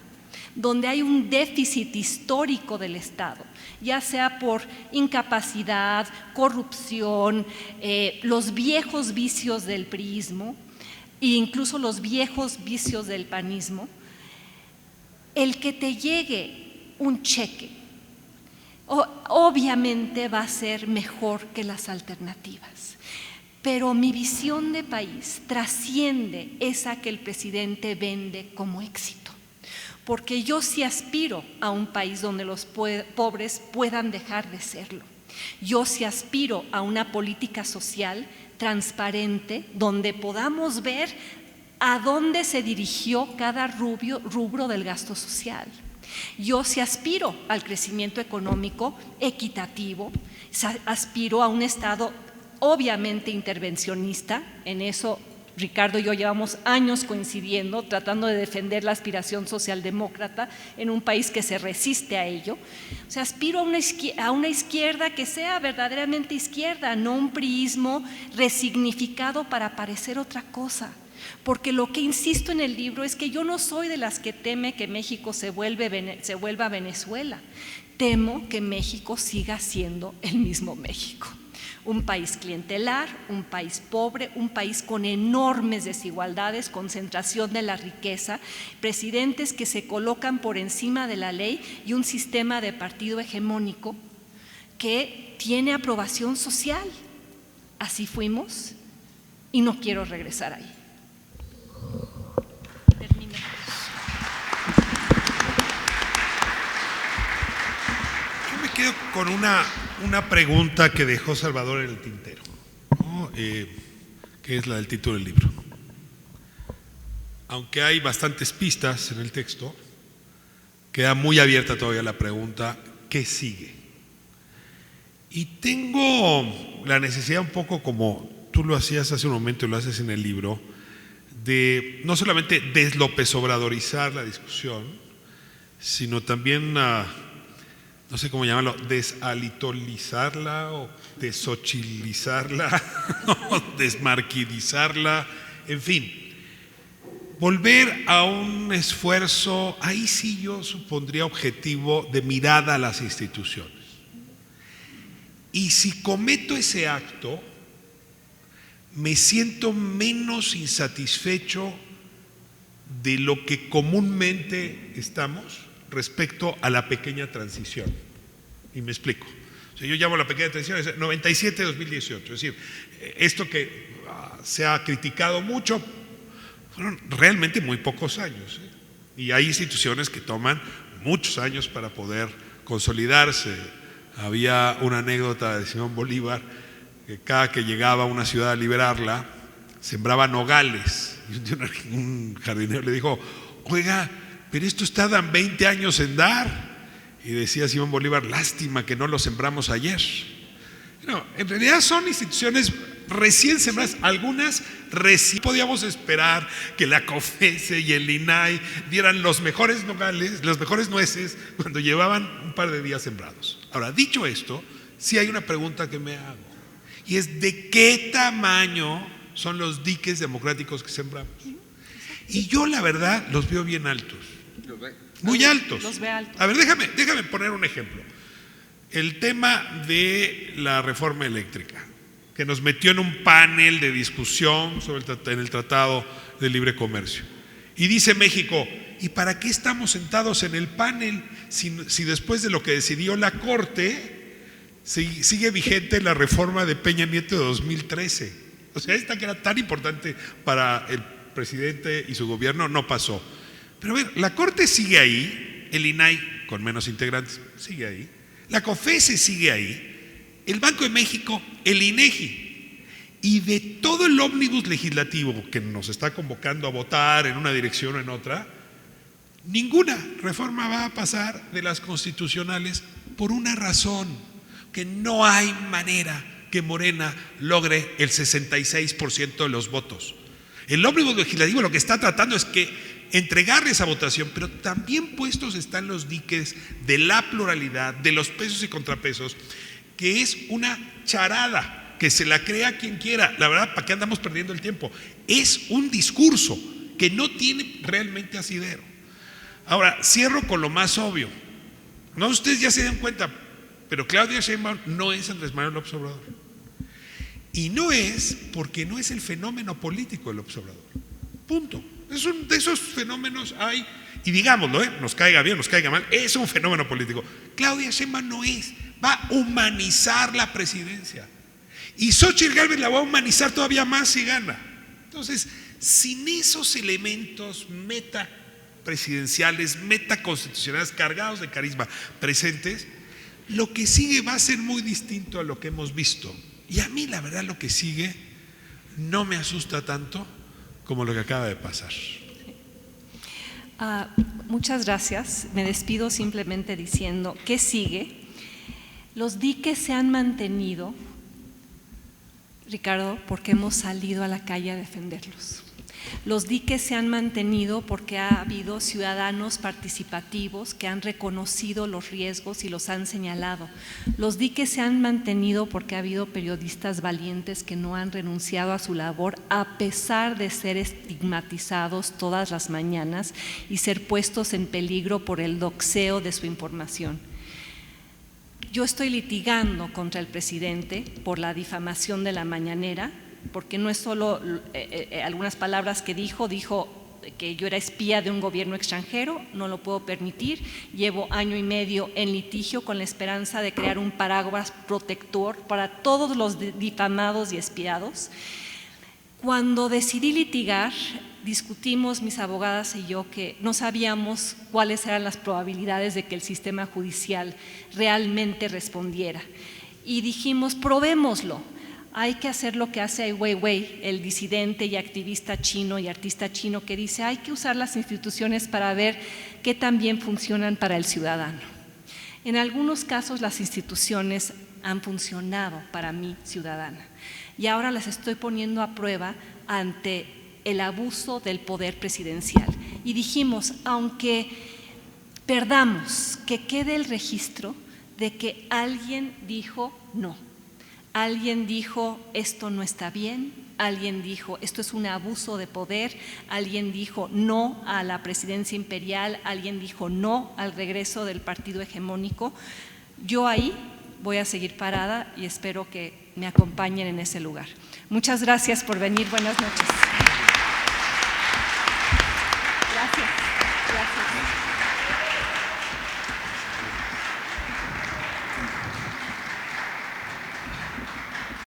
[SPEAKER 4] donde hay un déficit histórico del Estado, ya sea por incapacidad, corrupción, los viejos vicios del priismo e incluso los viejos vicios del panismo, el que te llegue un cheque obviamente va a ser mejor que las alternativas. Pero mi visión de país trasciende esa que el presidente vende como éxito. Porque yo sí aspiro a un país donde los pobres puedan dejar de serlo. Yo sí aspiro a una política social transparente donde podamos ver a dónde se dirigió cada rubro del gasto social. Yo sí aspiro al crecimiento económico equitativo, aspiro a un Estado obviamente intervencionista. En eso Ricardo y yo llevamos años coincidiendo, tratando de defender la aspiración socialdemócrata en un país que se resiste a ello. O sea, aspiro a una izquierda que sea verdaderamente izquierda, no un priismo resignificado para parecer otra cosa. Porque lo que insisto en el libro es que yo no soy de las que teme que México se vuelva Venezuela. Temo que México siga siendo el mismo México. Un país clientelar, un país pobre, un país con enormes desigualdades, concentración de la riqueza, presidentes que se colocan por encima de la ley y un sistema de partido hegemónico que tiene aprobación social. así fuimos y no quiero regresar ahí.
[SPEAKER 3] Yo me quedo con una pregunta que dejó Salvador en el tintero, ¿no? Que es la del título del libro. Aunque hay bastantes pistas en el texto, queda muy abierta todavía la pregunta: ¿qué sigue? Y tengo la necesidad, un poco como tú lo hacías hace un momento y lo haces en el libro, de no solamente deslopezobradorizar la discusión, sino también, no sé cómo llamarlo, desalitolizarla o desochilizarla, o desmarquidizarla, en fin. Volver a un esfuerzo, ahí sí yo supondría objetivo, de mirada a las instituciones. Y si cometo ese acto, me siento menos insatisfecho de lo que comúnmente estamos respecto a la pequeña transición. Y me explico. O sea, yo llamo la pequeña transición 97-2018. Es decir, esto que se ha criticado mucho, fueron realmente muy pocos años, ¿eh? Y hay instituciones que toman muchos años para poder consolidarse. Había una anécdota de Simón Bolívar, que cada que llegaba a una ciudad a liberarla, sembraba nogales. Y un jardinero le dijo: oiga, pero esto tardan 20 años en dar. Y decía Simón Bolívar: lástima que no lo sembramos ayer. No, en realidad son instituciones recién sembradas, algunas recién. Podíamos esperar que la COFESE y el INAI dieran los mejores nogales, las mejores nueces, cuando llevaban un par de días sembrados. Ahora, dicho esto, sí hay una pregunta que me hago, y es: ¿de qué tamaño son los diques democráticos que sembramos? Y yo, la verdad, los veo bien altos, muy altos.
[SPEAKER 4] Los ve altos.
[SPEAKER 3] A ver, déjame poner un ejemplo. El tema de la reforma eléctrica, que nos metió en un panel de discusión en el Tratado de Libre Comercio. Y dice México: ¿y para qué estamos sentados en el panel si después de lo que decidió la Corte sigue vigente la reforma de Peña Nieto de 2013? O sea, esta que era tan importante para el presidente y su gobierno no pasó. Pero a ver, la Corte sigue ahí, el INAI con menos integrantes sigue ahí, la COFESE sigue ahí, el Banco de México, el INEGI. Y de todo el ómnibus legislativo que nos está convocando a votar en una dirección o en otra, ninguna reforma va a pasar de las constitucionales, por una razón: que no hay manera que Morena logre el 66% de los votos. El ómnibus legislativo lo que está tratando es que entregarle esa votación, pero también puestos están los diques de la pluralidad, de los pesos y contrapesos, que es una charada, que se la crea quien quiera. La verdad, ¿para qué andamos perdiendo el tiempo? Es un discurso que no tiene realmente asidero. Ahora, cierro con lo más obvio. No, ustedes ya se dan cuenta, pero Claudia Sheinbaum no es Andrés Manuel López Obrador. Y no es porque no es el fenómeno político del López Obrador. Punto. De esos fenómenos hay, y digámoslo, nos caiga bien, nos caiga mal, es un fenómeno político. Claudia Sheinbaum no es, va a humanizar la presidencia. Y Xóchitl Gálvez la va a humanizar todavía más si gana. Entonces, sin esos elementos metapresidenciales, metaconstitucionales, cargados de carisma presentes, lo que sigue va a ser muy distinto a lo que hemos visto. Y a mí, la verdad, lo que sigue no me asusta tanto como lo que acaba de pasar.
[SPEAKER 4] Muchas gracias. Me despido simplemente diciendo: ¿qué sigue? Los diques se han mantenido, Ricardo, porque hemos salido a la calle a defenderlos. Los diques se han mantenido porque ha habido ciudadanos participativos que han reconocido los riesgos y los han señalado. Los diques se han mantenido porque ha habido periodistas valientes que no han renunciado a su labor, a pesar de ser estigmatizados todas las mañanas y ser puestos en peligro por el doxeo de su información. Yo estoy litigando contra el presidente por la difamación de la mañanera, porque no es solo algunas palabras que dijo que yo era espía de un gobierno extranjero, no lo puedo permitir. Llevo 1 año y medio en litigio con la esperanza de crear un paraguas protector para todos los difamados y espiados. Cuando decidí litigar, discutimos mis abogadas y yo que no sabíamos cuáles eran las probabilidades de que el sistema judicial realmente respondiera. Y dijimos, probémoslo. Hay que hacer lo que hace Ai Weiwei, el disidente y activista chino y artista chino, que dice hay que usar las instituciones para ver qué tan bien funcionan para el ciudadano. En algunos casos las instituciones han funcionado para mi ciudadana y ahora las estoy poniendo a prueba ante el abuso del poder presidencial. Y dijimos, aunque perdamos, que quede el registro de que alguien dijo no. Alguien dijo, esto no está bien, alguien dijo, esto es un abuso de poder, alguien dijo no a la presidencia imperial, alguien dijo no al regreso del partido hegemónico. Yo ahí voy a seguir parada y espero que me acompañen en ese lugar. Muchas gracias por venir, buenas noches.